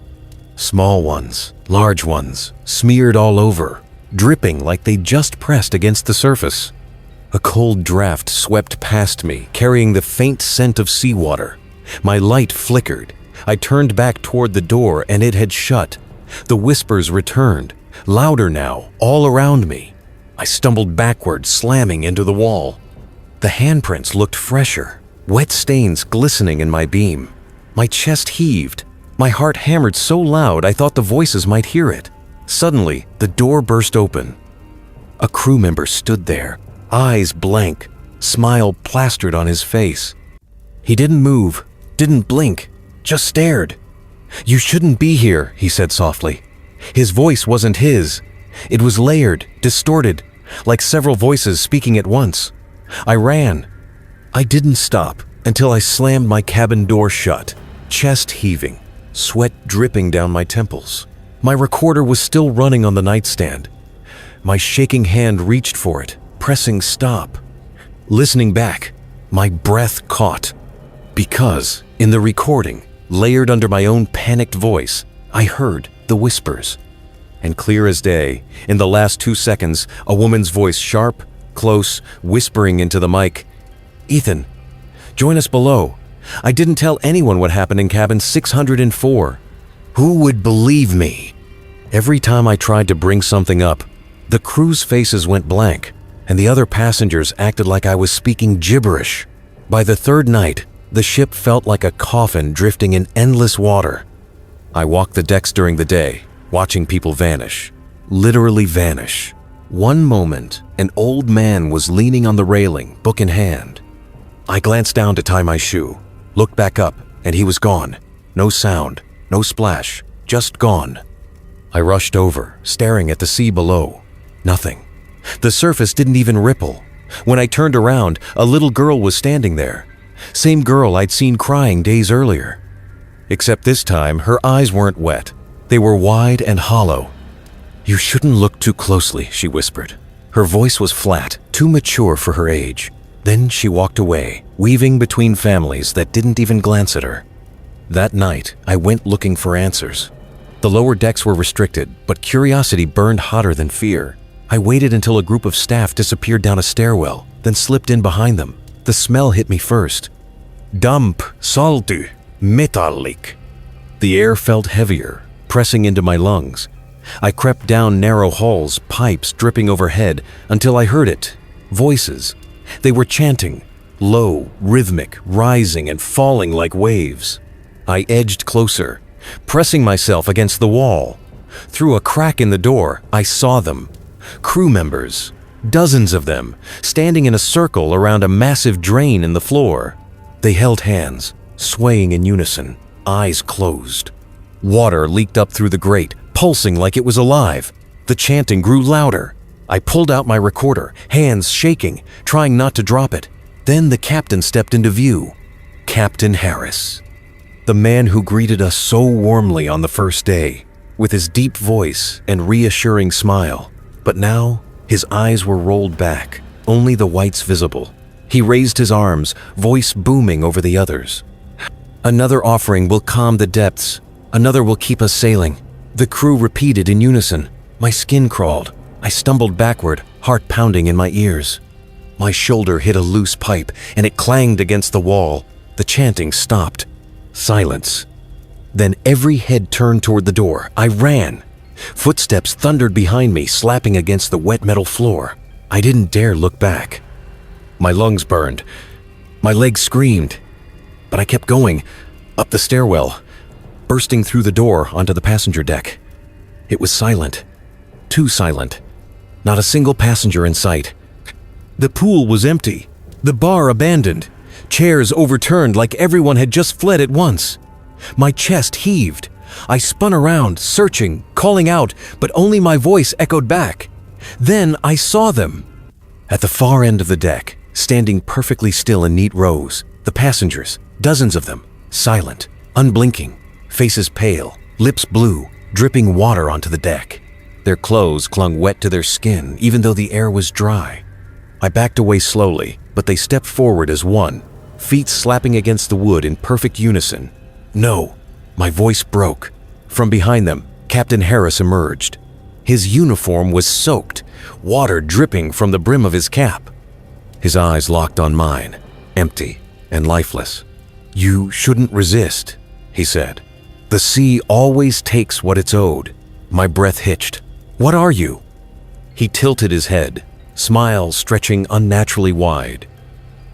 Small ones, large ones, smeared all over, dripping like they just pressed against the surface. A cold draft swept past me, carrying the faint scent of seawater. My light flickered. I turned back toward the door, and it had shut. The whispers returned, louder now, all around me. I stumbled backward, slamming into the wall. The handprints looked fresher, wet stains glistening in my beam. My chest heaved. My heart hammered so loud I thought the voices might hear it. Suddenly, the door burst open. A crew member stood there, eyes blank, smile plastered on his face. He didn't move, didn't blink, just stared. "You shouldn't be here," he said softly. His voice wasn't his. It was layered, distorted, like several voices speaking at once. I ran. I didn't stop until I slammed my cabin door shut, chest heaving, sweat dripping down my temples. My recorder was still running on the nightstand. My shaking hand reached for it, pressing stop. Listening back, my breath caught. Because, in the recording, layered under my own panicked voice, I heard the whispers. And clear as day, in the last 2 seconds, a woman's voice, sharp, close, whispering into the mic, "Ethan, join us below. I didn't tell anyone what happened in cabin 604. Who would believe me?" Every time I tried to bring something up, the crew's faces went blank, and the other passengers acted like I was speaking gibberish. By the third night, the ship felt like a coffin drifting in endless water. I walked the decks during the day, watching people vanish, literally vanish. One moment, an old man was leaning on the railing, book in hand. I glanced down to tie my shoe, looked back up, and he was gone. No sound, no splash, just gone. I rushed over, staring at the sea below. Nothing. The surface didn't even ripple. When I turned around, a little girl was standing there. Same girl I'd seen crying days earlier. Except this time, her eyes weren't wet. They were wide and hollow. "You shouldn't look too closely," she whispered. Her voice was flat, too mature for her age. Then she walked away, weaving between families that didn't even glance at her. That night, I went looking for answers. The lower decks were restricted, but curiosity burned hotter than fear. I waited until a group of staff disappeared down a stairwell, then slipped in behind them. The smell hit me first. Damp, salty, metallic. The air felt heavier, pressing into my lungs. I crept down narrow halls, pipes dripping overhead, until I heard it. Voices. They were chanting, low, rhythmic, rising and falling like waves. I edged closer, pressing myself against the wall. Through a crack in the door, I saw them. Crew members, dozens of them, standing in a circle around a massive drain in the floor. They held hands, swaying in unison, eyes closed. Water leaked up through the grate, pulsing like it was alive. The chanting grew louder. I pulled out my recorder, hands shaking, trying not to drop it. Then the captain stepped into view. Captain Harris. The man who greeted us so warmly on the first day, with his deep voice and reassuring smile. But now, his eyes were rolled back, only the whites visible. He raised his arms, voice booming over the others. "Another offering will calm the depths. Another will keep us sailing." The crew repeated in unison. My skin crawled. I stumbled backward, heart pounding in my ears. My shoulder hit a loose pipe, and it clanged against the wall. The chanting stopped. Silence. Then every head turned toward the door. I ran. Footsteps thundered behind me, slapping against the wet metal floor. I didn't dare look back. My lungs burned. My legs screamed. But I kept going, up the stairwell, bursting through the door onto the passenger deck. It was silent. Too silent. Not a single passenger in sight. The pool was empty. The bar abandoned. Chairs overturned like everyone had just fled at once. My chest heaved. I spun around, searching, calling out, but only my voice echoed back. Then I saw them. At the far end of the deck, standing perfectly still in neat rows, the passengers, dozens of them, silent, unblinking, faces pale, lips blue, dripping water onto the deck. Their clothes clung wet to their skin, even though the air was dry. I backed away slowly, but they stepped forward as one, feet slapping against the wood in perfect unison. "No!" My voice broke. From behind them, Captain Harris emerged. His uniform was soaked, water dripping from the brim of his cap. His eyes locked on mine, empty and lifeless. "You shouldn't resist," he said. "The sea always takes what it's owed." My breath hitched. "What are you?" He tilted his head, smile stretching unnaturally wide.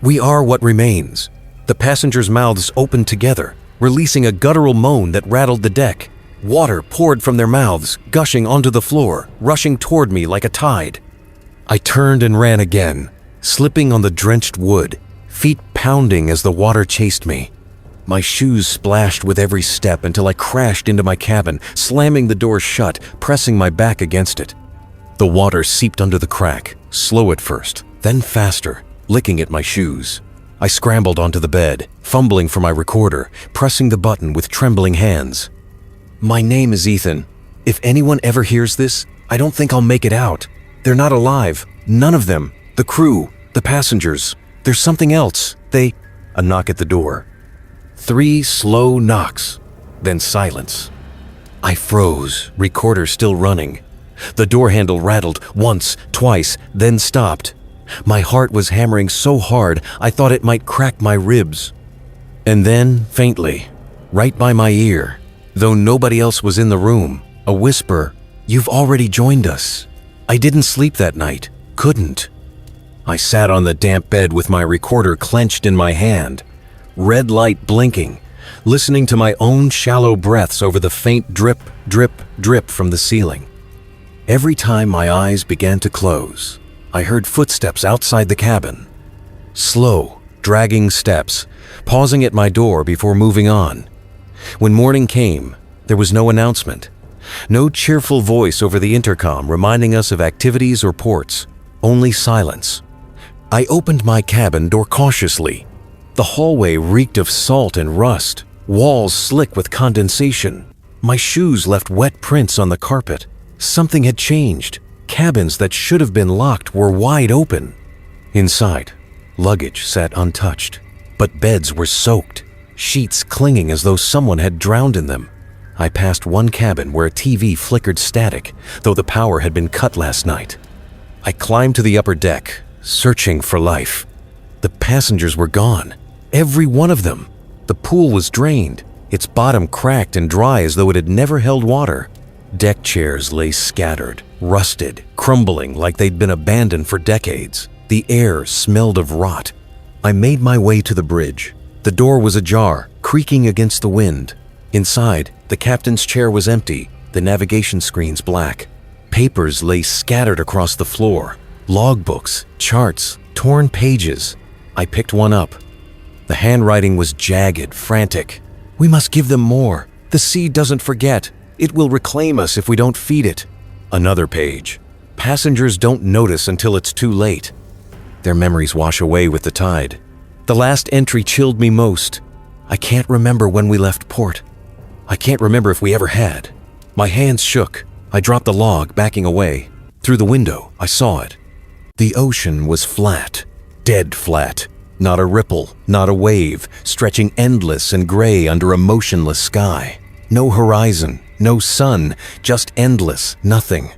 "We are what remains." The passengers' mouths opened together, releasing a guttural moan that rattled the deck. Water poured from their mouths, gushing onto the floor, rushing toward me like a tide. I turned and ran again, slipping on the drenched wood, feet pounding as the water chased me. My shoes splashed with every step until I crashed into my cabin, slamming the door shut, pressing my back against it. The water seeped under the crack, slow at first, then faster, licking at my shoes. I scrambled onto the bed, fumbling for my recorder, pressing the button with trembling hands. "My name is Ethan. If anyone ever hears this, I don't think I'll make it out. They're not alive. None of them. The crew, the passengers. There's something else. A knock at the door. 3 slow knocks, then silence. I froze, recorder still running. The door handle rattled once, twice, then stopped. My heart was hammering so hard I thought it might crack my ribs. And then, faintly, right by my ear, though nobody else was in the room, a whisper, "You've already joined us." I didn't sleep that night. Couldn't. I sat on the damp bed with my recorder clenched in my hand, red light blinking, listening to my own shallow breaths over the faint drip, drip, drip from the ceiling. Every time my eyes began to close, I heard footsteps outside the cabin. Slow, dragging steps, pausing at my door before moving on. When morning came, there was no announcement. No cheerful voice over the intercom reminding us of activities or ports, only silence. I opened my cabin door cautiously. The hallway reeked of salt and rust, walls slick with condensation. My shoes left wet prints on the carpet. Something had changed. Cabins that should have been locked were wide open. Inside, luggage sat untouched, but beds were soaked, sheets clinging as though someone had drowned in them. I passed one cabin where a TV flickered static, though the power had been cut last night. I climbed to the upper deck, searching for life. The passengers were gone, every one of them. The pool was drained, its bottom cracked and dry as though it had never held water. Deck chairs lay scattered, rusted, crumbling like they'd been abandoned for decades. The air smelled of rot. I made my way to the bridge. The door was ajar, creaking against the wind. Inside, the captain's chair was empty, the navigation screens black. Papers lay scattered across the floor. Logbooks, charts, torn pages. I picked one up. The handwriting was jagged, frantic. "We must give them more. The sea doesn't forget. It will reclaim us if we don't feed it." Another page. "Passengers don't notice until it's too late. Their memories wash away with the tide." The last entry chilled me most. I can't remember when we left port. I can't remember if we ever had. My hands shook. I dropped the log, backing away. Through the window, I saw it. The ocean was flat, dead flat. Not a ripple, not a wave, stretching endless and gray under a motionless sky. No horizon, no sun, just endless, nothing.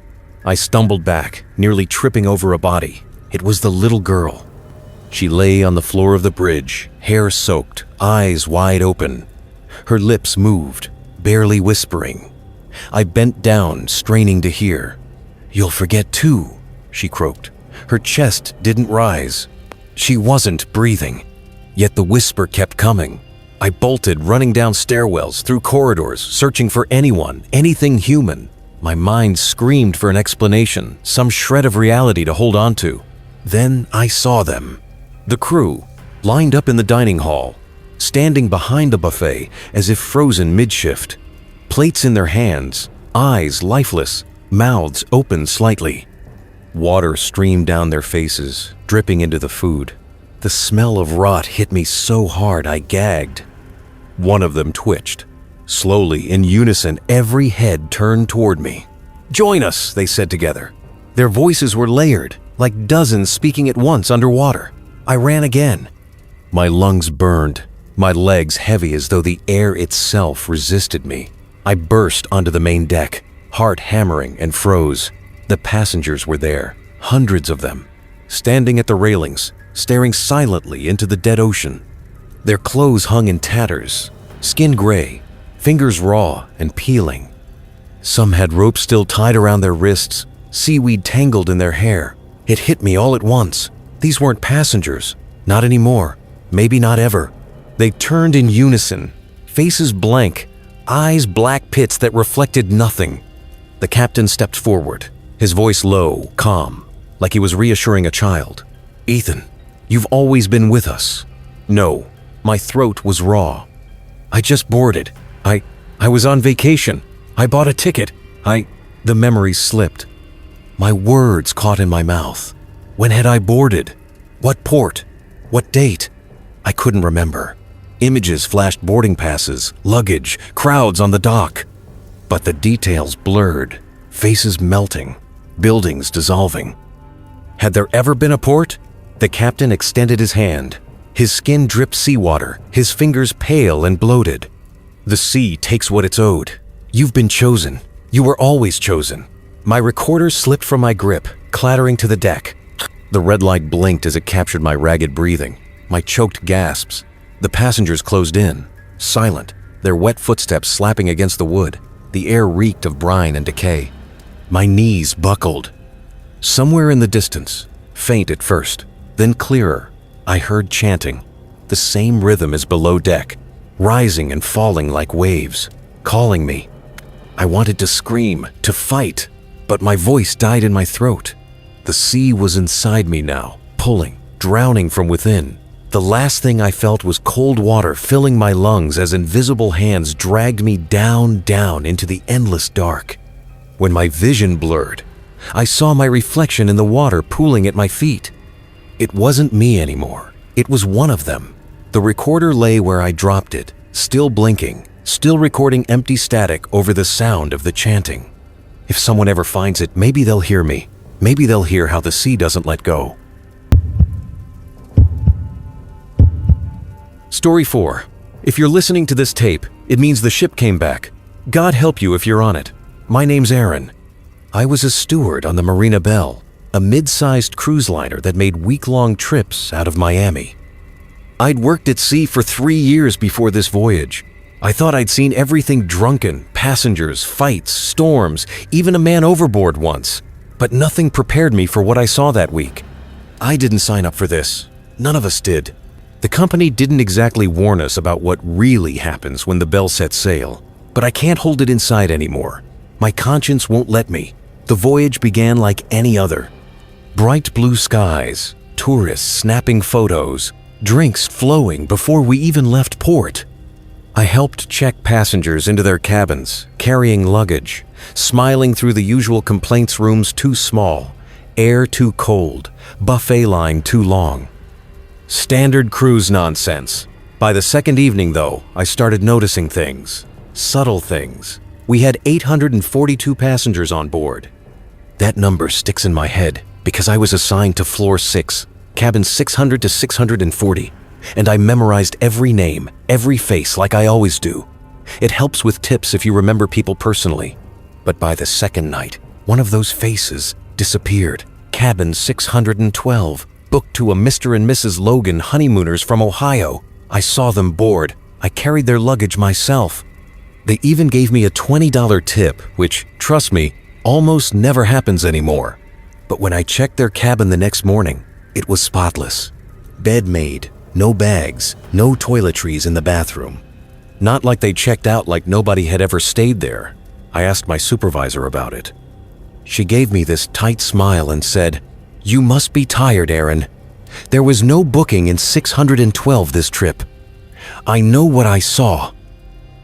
I stumbled back, nearly tripping over a body. It was the little girl. She lay on the floor of the bridge, hair soaked, eyes wide open. Her lips moved, barely whispering. I bent down, straining to hear. "You'll forget too," she croaked. Her chest didn't rise. She wasn't breathing. Yet the whisper kept coming. I bolted, running down stairwells, through corridors, searching for anyone, anything human. My mind screamed for an explanation, some shred of reality to hold on to. Then I saw them. The crew, lined up in the dining hall, standing behind the buffet as if frozen mid-shift. Plates in their hands, eyes lifeless, mouths open slightly. Water streamed down their faces, dripping into the food. The smell of rot hit me so hard I gagged. One of them twitched. Slowly, in unison, every head turned toward me. "Join us," they said together. Their voices were layered, like dozens speaking at once underwater. I ran again. My lungs burned, my legs heavy as though the air itself resisted me. I burst onto the main deck. Heart hammering and froze. The passengers were there, hundreds of them, standing at the railings, staring silently into the dead ocean. Their clothes hung in tatters, skin gray, fingers raw and peeling. Some had ropes still tied around their wrists, seaweed tangled in their hair. It hit me all at once. These weren't passengers. Not anymore. Maybe not ever. They turned in unison, faces blank, eyes black pits that reflected nothing. The captain stepped forward, his voice low, calm, like he was reassuring a child. "Ethan, you've always been with us." No, my throat was raw. "I just boarded. I was on vacation. I bought a ticket. The memories slipped. My words caught in my mouth. When had I boarded? What port? What date? I couldn't remember. Images flashed boarding passes, luggage, crowds on the dock. But the details blurred, faces melting, buildings dissolving. Had there ever been a port? The captain extended his hand. His skin dripped seawater, his fingers pale and bloated. "The sea takes what it's owed. You've been chosen. You were always chosen." My recorder slipped from my grip, clattering to the deck. The red light blinked as it captured my ragged breathing, my choked gasps. The passengers closed in, silent, their wet footsteps slapping against the wood. The air reeked of brine and decay. My knees buckled. Somewhere in the distance, faint at first, then clearer, I heard chanting, the same rhythm as below deck, rising and falling like waves, calling me. I wanted to scream, to fight, but my voice died in my throat. The sea was inside me now, pulling, drowning from within. The last thing I felt was cold water filling my lungs as invisible hands dragged me down into the endless dark. When my vision blurred, I saw my reflection in the water pooling at my feet. It wasn't me anymore. It was one of them. The recorder lay where I dropped it, still blinking, still recording empty static over the sound of the chanting. If someone ever finds it, maybe they'll hear me. Maybe they'll hear how the sea doesn't let go. Story 4. If you're listening to this tape, it means the ship came back. God help you if you're on it. My name's Aaron. I was a steward on the Marina Belle, a mid-sized cruise liner that made week-long trips out of Miami. I'd worked at sea for 3 years before this voyage. I thought I'd seen everything: drunken, passengers, fights, storms, even a man overboard once. But nothing prepared me for what I saw that week. I didn't sign up for this. None of us did. The company didn't exactly warn us about what really happens when the Belle sets sail, but I can't hold it inside anymore. My conscience won't let me. The voyage began like any other. Bright blue skies, tourists snapping photos, drinks flowing before we even left port. I helped check passengers into their cabins, carrying luggage, smiling through the usual complaints rooms too small, air too cold, buffet line too long. Standard cruise nonsense. By the second evening, though, I started noticing things, subtle things. We had 842 passengers on board. That number sticks in my head because I was assigned to floor 6, cabins 600 to 640, and I memorized every name, every face like I always do. It helps with tips if you remember people personally. But by the second night, one of those faces disappeared. Cabin 612, booked to a Mr. and Mrs. Logan honeymooners from Ohio. I saw them board. I carried their luggage myself. They even gave me a $20 tip, which, trust me, almost never happens anymore. But when I checked their cabin the next morning, it was spotless. Bed made, no bags, no toiletries in the bathroom. Not like they checked out like nobody had ever stayed there. I asked my supervisor about it. She gave me this tight smile and said, "You must be tired, Aaron. There was no booking in 612 this trip. I know what I saw."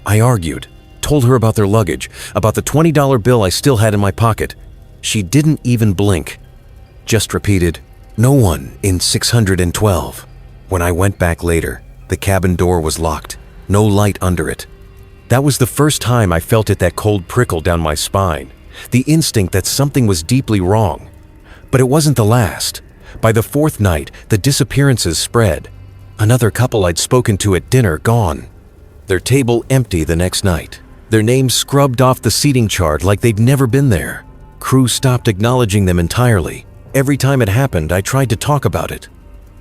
I argued, told her about their luggage, about the $20 bill I still had in my pocket. She didn't even blink, just repeated, "No one in 612. When I went back later, the cabin door was locked, no light under it. That was the first time I felt it, that cold prickle down my spine, the instinct that something was deeply wrong. But it wasn't the last. By the fourth night, the disappearances spread. Another couple I'd spoken to at dinner gone. Their table empty the next night. their names scrubbed off the seating chart like they'd never been there. Crew stopped acknowledging them entirely. Every time it happened, I tried to talk about it.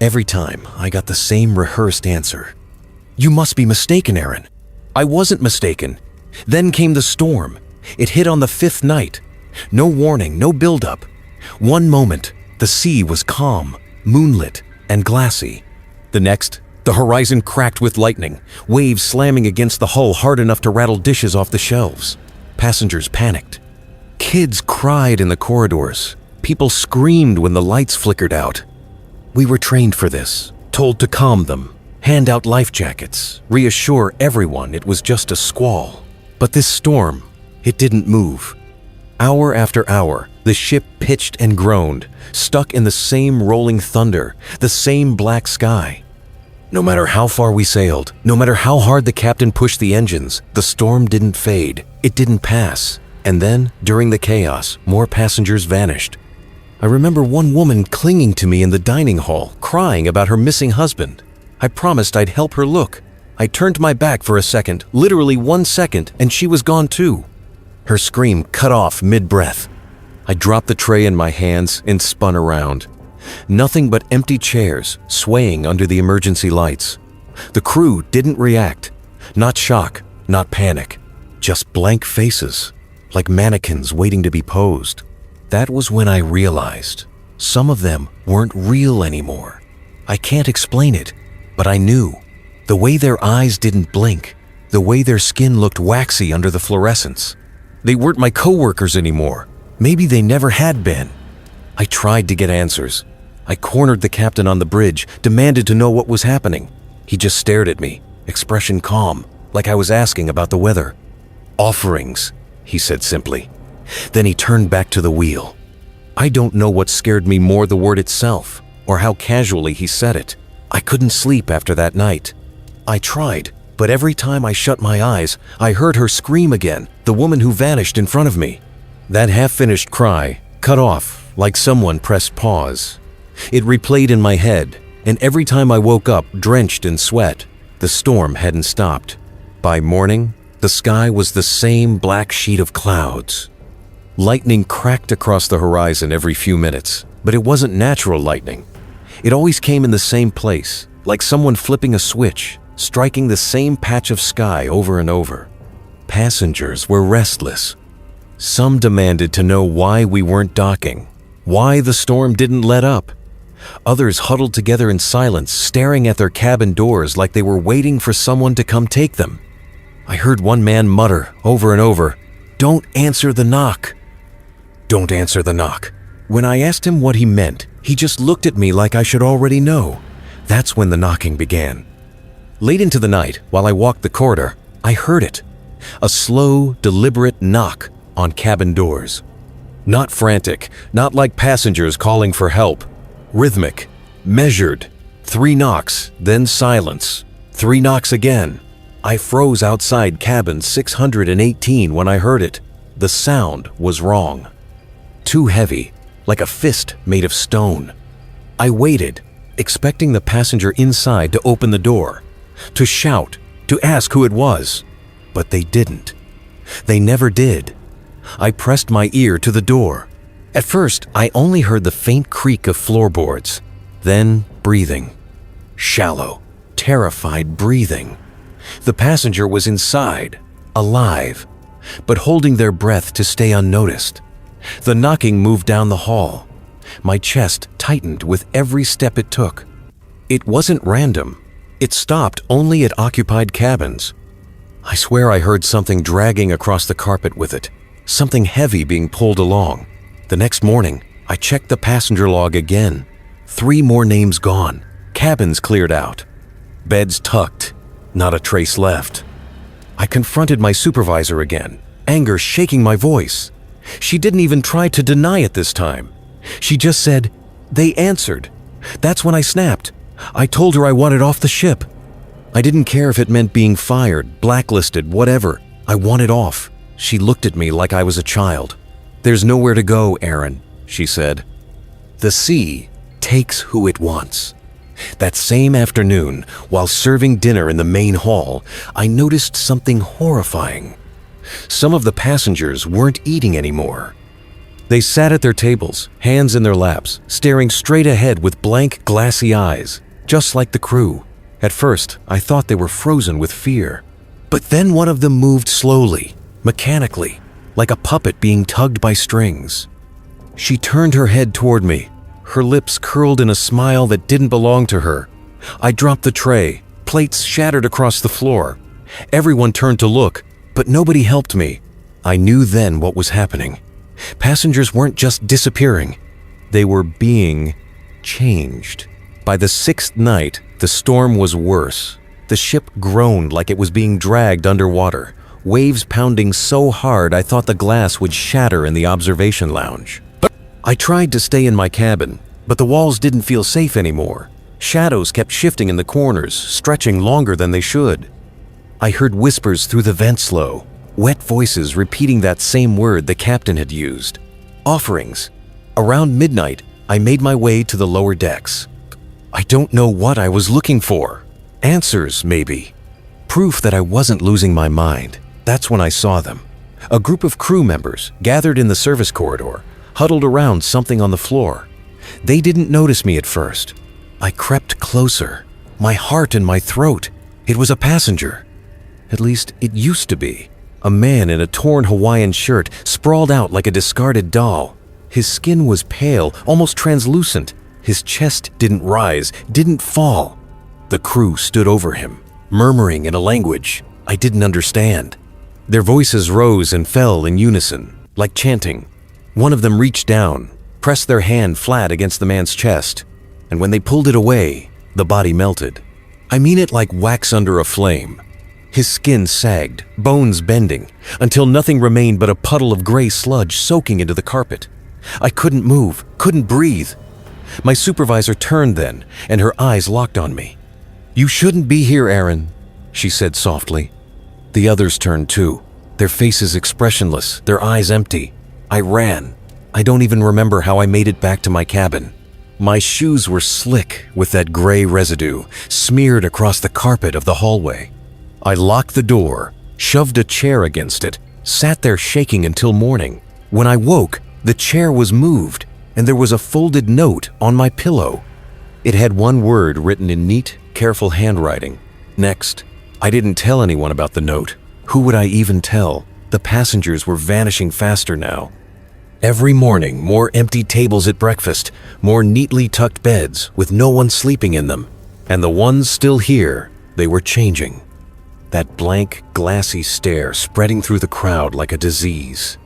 Every time, I got the same rehearsed answer. "You must be mistaken, Aaron." I wasn't mistaken. Then came the storm. It hit on the 5th night. No warning, no buildup. One moment, the sea was calm, moonlit, and glassy. The next, the horizon cracked with lightning, waves slamming against the hull hard enough to rattle dishes off the shelves. Passengers panicked. Kids cried in the corridors. People screamed when the lights flickered out. We were trained for this, told to calm them, hand out life jackets, reassure everyone it was just a squall. But this storm, it didn't move. Hour after hour, the ship pitched and groaned, stuck in the same rolling thunder, the same black sky. No matter how far we sailed, no matter how hard the captain pushed the engines, the storm didn't fade, it didn't pass. And then, during the chaos, more passengers vanished. I remember one woman clinging to me in the dining hall, crying about her missing husband. I promised I'd help her look. I turned my back for a second, literally 1 second, and she was gone too. Her scream cut off mid-breath. I dropped the tray in my hands and spun around. Nothing but empty chairs, swaying under the emergency lights. The crew didn't react. Not shock, not panic. Just blank faces, like mannequins waiting to be posed. That was when I realized some of them weren't real anymore. I can't explain it, but I knew. The way their eyes didn't blink, the way their skin looked waxy under the fluorescence. They weren't my coworkers anymore. Maybe they never had been. I tried to get answers. I cornered the captain on the bridge, demanded to know what was happening. He just stared at me, expression calm, like I was asking about the weather. "Offerings," he said simply. Then he turned back to the wheel. I don't know what scared me more, the word itself, or how casually he said it. I couldn't sleep after that night. I tried, but every time I shut my eyes, I heard her scream again, the woman who vanished in front of me. That half-finished cry, cut off like someone pressed pause. It replayed in my head, and every time I woke up drenched in sweat, the storm hadn't stopped. By morning, the sky was the same black sheet of clouds. Lightning cracked across the horizon every few minutes, but it wasn't natural lightning. It always came in the same place, like someone flipping a switch, striking the same patch of sky over and over. Passengers were restless. Some demanded to know why we weren't docking, why the storm didn't let up. Others huddled together in silence, staring at their cabin doors like they were waiting for someone to come take them. I heard one man mutter over and over, "Don't answer the knock." Don't answer the knock. When I asked him what he meant, he just looked at me like I should already know. That's when the knocking began. Late into the night, while I walked the corridor, I heard it. A slow, deliberate knock on cabin doors. Not frantic, not like passengers calling for help. Rhythmic, measured. 3 knocks, then silence. 3 knocks again. I froze outside cabin 618 when I heard it. The sound was wrong. Too heavy, like a fist made of stone. I waited, expecting the passenger inside to open the door, to shout, to ask who it was. But they didn't. They never did. I pressed my ear to the door. At first, I only heard the faint creak of floorboards, then breathing. Shallow, terrified breathing. The passenger was inside, alive, but holding their breath to stay unnoticed. The knocking moved down the hall. My chest tightened with every step it took. It wasn't random. It stopped only at occupied cabins. I swear I heard something dragging across the carpet with it, something heavy being pulled along. The next morning, I checked the passenger log again. 3 more names gone, cabins cleared out, beds tucked, not a trace left. I confronted my supervisor again, anger shaking my voice. She didn't even try to deny it this time. She just said, "They answered." That's when I snapped. I told her I wanted off the ship. I didn't care if it meant being fired, blacklisted, whatever. I wanted off. She looked at me like I was a child. "There's nowhere to go, Aaron," she said. The sea takes who it wants. That same afternoon, while serving dinner in the main hall, I noticed something horrifying. Some of the passengers weren't eating anymore. They sat at their tables, hands in their laps, staring straight ahead with blank, glassy eyes, just like the crew. At first, I thought they were frozen with fear. But then one of them moved slowly, mechanically, like a puppet being tugged by strings. She turned her head toward me, her lips curled in a smile that didn't belong to her. I dropped the tray, plates shattered across the floor. Everyone turned to look, but nobody helped me. I knew then what was happening. Passengers weren't just disappearing, they were being changed. By the sixth night, the storm was worse. The ship groaned like it was being dragged underwater, waves pounding so hard I thought the glass would shatter in the observation lounge. I tried to stay in my cabin, but the walls didn't feel safe anymore. Shadows kept shifting in the corners, stretching longer than they should. I heard whispers through the vent slow, wet voices repeating that same word the captain had used. Offerings. Around midnight, I made my way to the lower decks. I don't know what I was looking for. Answers, maybe. Proof that I wasn't losing my mind. That's when I saw them. A group of crew members gathered in the service corridor, huddled around something on the floor. They didn't notice me at first. I crept closer, my heart in my throat. It was a passenger. At least it used to be. A man in a torn Hawaiian shirt, sprawled out like a discarded doll. His skin was pale, almost translucent. His chest didn't rise, didn't fall. The crew stood over him, murmuring in a language I didn't understand. Their voices rose and fell in unison, like chanting. One of them reached down, pressed their hand flat against the man's chest, and when they pulled it away, the body melted. I mean it like wax under a flame. His skin sagged, bones bending, until nothing remained but a puddle of gray sludge soaking into the carpet. I couldn't move, couldn't breathe. My supervisor turned then, and her eyes locked on me. "You shouldn't be here, Aaron," she said softly. The others turned too, their faces expressionless, their eyes empty. I ran. I don't even remember how I made it back to my cabin. My shoes were slick with that gray residue, smeared across the carpet of the hallway. I locked the door, shoved a chair against it, sat there shaking until morning. When I woke, the chair was moved, and there was a folded note on my pillow. It had one word written in neat, careful handwriting. Next. I didn't tell anyone about the note. Who would I even tell? The passengers were vanishing faster now. Every morning, more empty tables at breakfast, more neatly tucked beds with no one sleeping in them. And the ones still here, they were changing. That blank, glassy stare spreading through the crowd like a disease.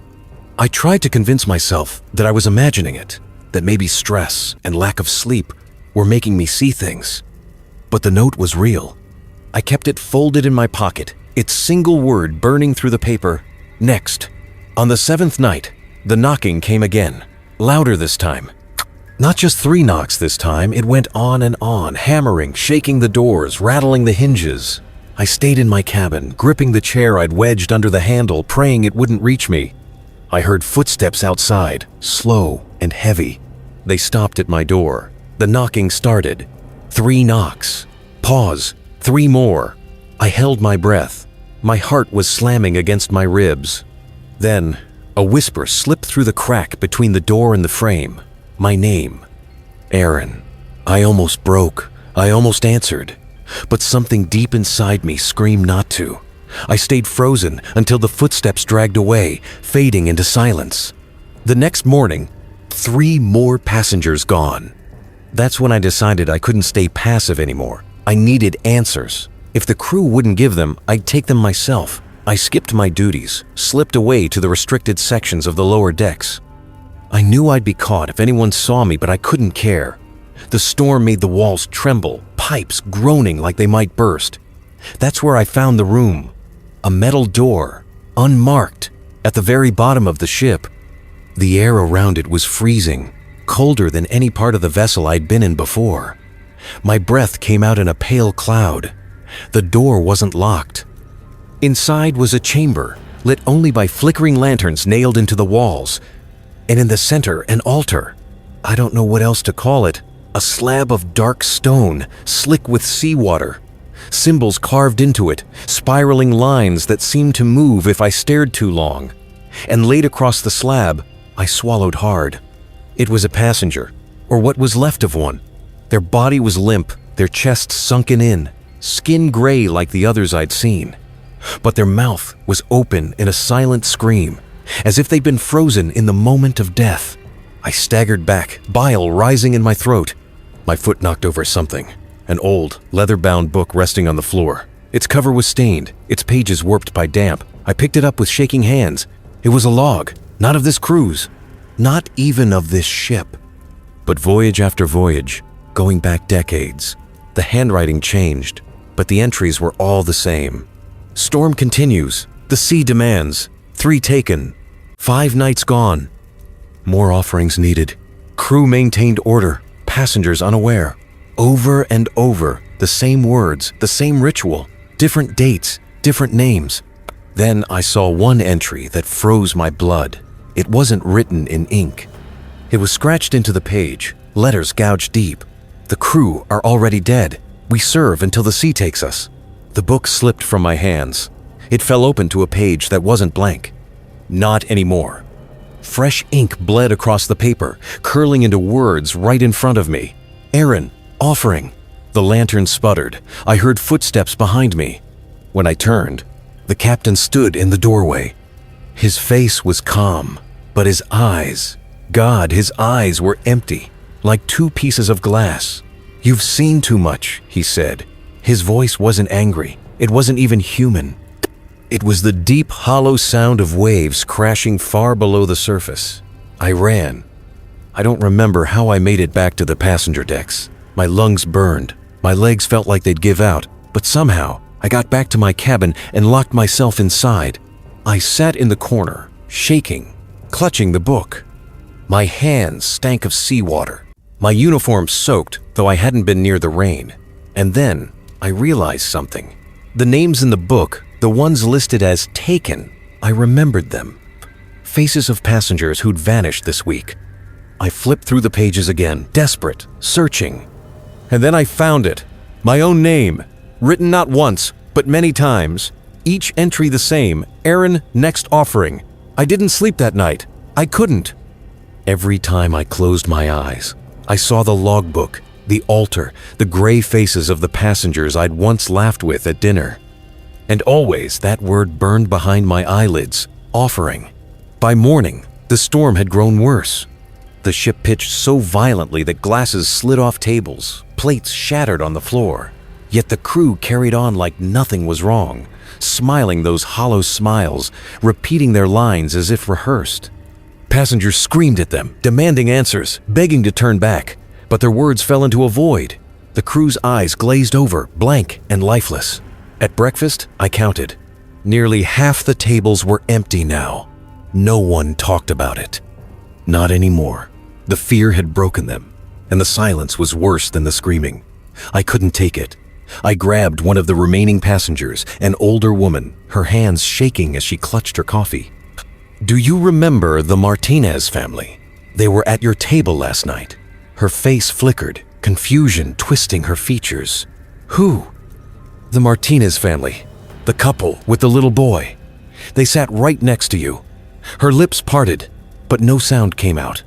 I tried to convince myself that I was imagining it, that maybe stress and lack of sleep were making me see things. But the note was real. I kept it folded in my pocket, its single word burning through the paper. Next. On the seventh night, the knocking came again, louder this time. Not just 3 knocks this time, it went on, hammering, shaking the doors, rattling the hinges. I stayed in my cabin, gripping the chair I'd wedged under the handle, praying it wouldn't reach me. I heard footsteps outside, slow and heavy. They stopped at my door. The knocking started. 3 knocks. Pause. 3 more. I held my breath. My heart was slamming against my ribs. Then, a whisper slipped through the crack between the door and the frame. My name. Aaron. I almost broke. I almost answered. But something deep inside me screamed not to. I stayed frozen until the footsteps dragged away, fading into silence. The next morning, 3 more passengers gone. That's when I decided I couldn't stay passive anymore. I needed answers. If the crew wouldn't give them, I'd take them myself. I skipped my duties, slipped away to the restricted sections of the lower decks. I knew I'd be caught if anyone saw me, but I couldn't care. The storm made the walls tremble, pipes groaning like they might burst. That's where I found the room. A metal door, unmarked, at the very bottom of the ship. The air around it was freezing, colder than any part of the vessel I'd been in before. My breath came out in a pale cloud. The door wasn't locked. Inside was a chamber, lit only by flickering lanterns nailed into the walls. And in the center, an altar. I don't know what else to call it. A slab of dark stone, slick with seawater. symbols carved into it, spiraling lines that seemed to move if I stared too long. And laid across the slab, I swallowed hard. It was a passenger, or what was left of one. Their body was limp, their chests sunken in, skin gray like the others I'd seen. But their mouth was open in a silent scream, as if they'd been frozen in the moment of death. I staggered back, bile rising in my throat. My foot knocked over something, an old, leather-bound book resting on the floor. Its cover was stained, its pages warped by damp. I picked it up with shaking hands. It was a log, not of this cruise, not even of this ship. But voyage after voyage, going back decades, the handwriting changed, but the entries were all the same. Storm continues, the sea demands, 3 taken, 5 nights gone. More offerings needed. Crew maintained order, passengers unaware. Over and over, the same words, the same ritual, different dates, different names. Then I saw one entry that froze my blood. It wasn't written in ink. It was scratched into the page, letters gouged deep. The crew are already dead. We serve until the sea takes us. The book slipped from my hands. It fell open to a page that wasn't blank. Not anymore. Fresh ink bled across the paper, curling into words right in front of me. Aaron, offering. The lantern sputtered. I heard footsteps behind me. When I turned, the captain stood in the doorway. His face was calm, but his eyes, God, his eyes were empty, like 2 pieces of glass. "You've seen too much," he said. His voice wasn't angry. It wasn't even human. It was the deep, hollow sound of waves crashing far below the surface. I ran. I don't remember how I made it back to the passenger decks. My lungs burned. My legs felt like they'd give out, but somehow I got back to my cabin and locked myself inside. I sat in the corner, shaking, clutching the book. My hands stank of seawater. My uniform soaked, though I hadn't been near the rain. And then I realized something. The names in the book, the ones listed as taken, I remembered them. Faces of passengers who'd vanished this week. I flipped through the pages again, desperate, searching. And then I found it. My own name, written not once, but many times. Each entry the same, Aaron, next offering. I didn't sleep that night. I couldn't. Every time I closed my eyes, I saw the logbook, the altar, the gray faces of the passengers I'd once laughed with at dinner. And always that word burned behind my eyelids, offering. By morning, the storm had grown worse. The ship pitched so violently that glasses slid off tables, plates shattered on the floor. Yet the crew carried on like nothing was wrong, smiling those hollow smiles, repeating their lines as if rehearsed. Passengers screamed at them, demanding answers, begging to turn back, but their words fell into a void. The crew's eyes glazed over, blank and lifeless. At breakfast, I counted. Nearly half the tables were empty now. No one talked about it. Not anymore. The fear had broken them, and the silence was worse than the screaming. I couldn't take it. I grabbed one of the remaining passengers, an older woman, her hands shaking as she clutched her coffee. "Do you remember the Martinez family? They were at your table last night." Her face flickered, confusion twisting her features. "Who?" "The Martinez family. The couple with the little boy. They sat right next to you." Her lips parted, but no sound came out.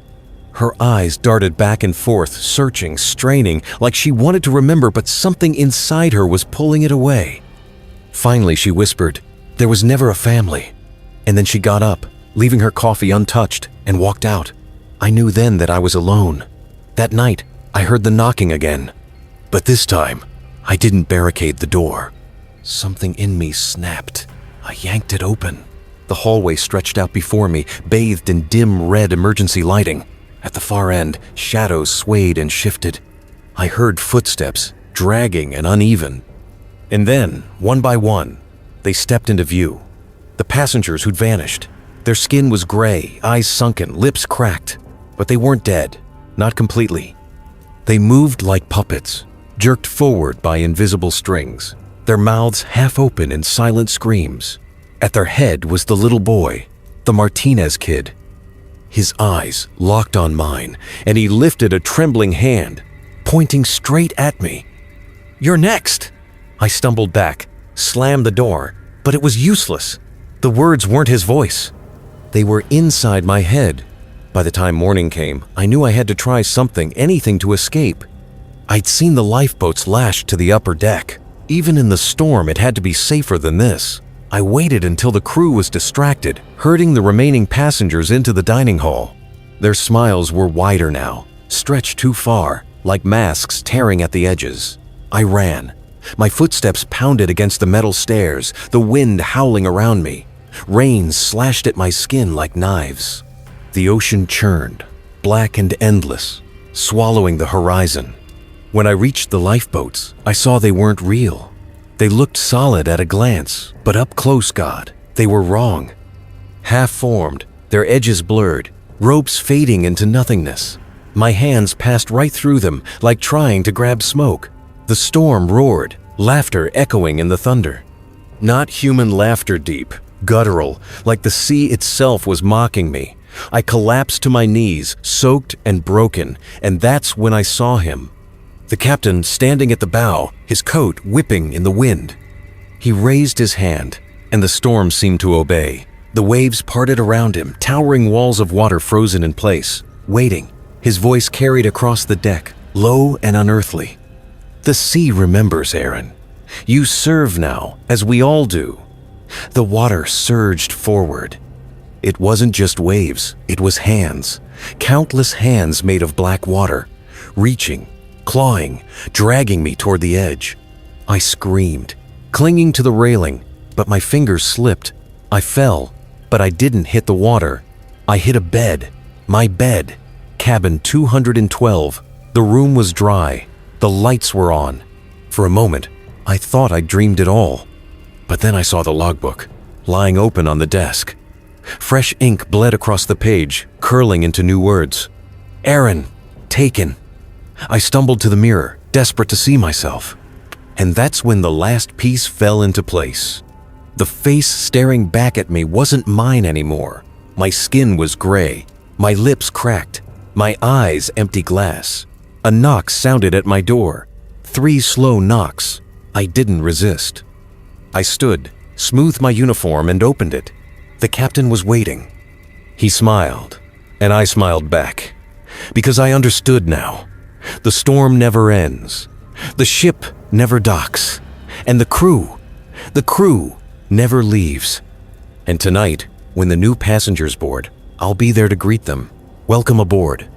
Her eyes darted back and forth, searching, straining, like she wanted to remember, but something inside her was pulling it away. Finally, she whispered, "There was never a family." And then she got up, leaving her coffee untouched, and walked out. I knew then that I was alone. That night, I heard the knocking again. But this time, I didn't barricade the door. Something in me snapped. I yanked it open. The hallway stretched out before me, bathed in dim red emergency lighting. At the far end, shadows swayed and shifted. I heard footsteps, dragging and uneven. And then, one by one, they stepped into view. The passengers who'd vanished. Their skin was gray, eyes sunken, lips cracked. But they weren't dead, not completely. They moved like puppets, jerked forward by invisible strings, their mouths half open in silent screams. At their head was the little boy, the Martinez kid. His eyes locked on mine, and he lifted a trembling hand, pointing straight at me. "You're next!" I stumbled back, slammed the door, but it was useless. The words weren't his voice. They were inside my head. By the time morning came, I knew I had to try something, anything to escape. I'd seen the lifeboats lashed to the upper deck. Even in the storm, it had to be safer than this. I waited until the crew was distracted, herding the remaining passengers into the dining hall. Their smiles were wider now, stretched too far, like masks tearing at the edges. I ran. My footsteps pounded against the metal stairs, the wind howling around me. Rain slashed at my skin like knives. The ocean churned, black and endless, swallowing the horizon. When I reached the lifeboats, I saw they weren't real. They looked solid at a glance, but up close, God, they were wrong. Half-formed, their edges blurred, ropes fading into nothingness. My hands passed right through them, like trying to grab smoke. The storm roared, laughter echoing in the thunder. Not human laughter, deep, guttural, like the sea itself was mocking me. I collapsed to my knees, soaked and broken, and that's when I saw him. The captain standing at the bow, his coat whipping in the wind. He raised his hand, and the storm seemed to obey. The waves parted around him, towering walls of water frozen in place, waiting. His voice carried across the deck, low and unearthly. The sea remembers, Aaron. You serve now, as we all do. The water surged forward. It wasn't just waves, it was hands. Countless hands made of black water, reaching, clawing, dragging me toward the edge. I screamed, clinging to the railing, but my fingers slipped. I fell, but I didn't hit the water. I hit a bed, my bed, cabin 212. The room was dry, the lights were on. For a moment, I thought I dreamed it all. But then I saw the logbook, lying open on the desk. Fresh ink bled across the page, curling into new words. Aaron, taken. I stumbled to the mirror, desperate to see myself. And that's when the last piece fell into place. The face staring back at me wasn't mine anymore. My skin was gray, my lips cracked, my eyes empty glass. A knock sounded at my door. 3 slow knocks. I didn't resist. I stood, smoothed my uniform, and opened it. The captain was waiting. He smiled, and I smiled back, because I understood now. The storm never ends. The ship never docks. And the crew never leaves. And tonight, when the new passengers board, I'll be there to greet them. Welcome aboard.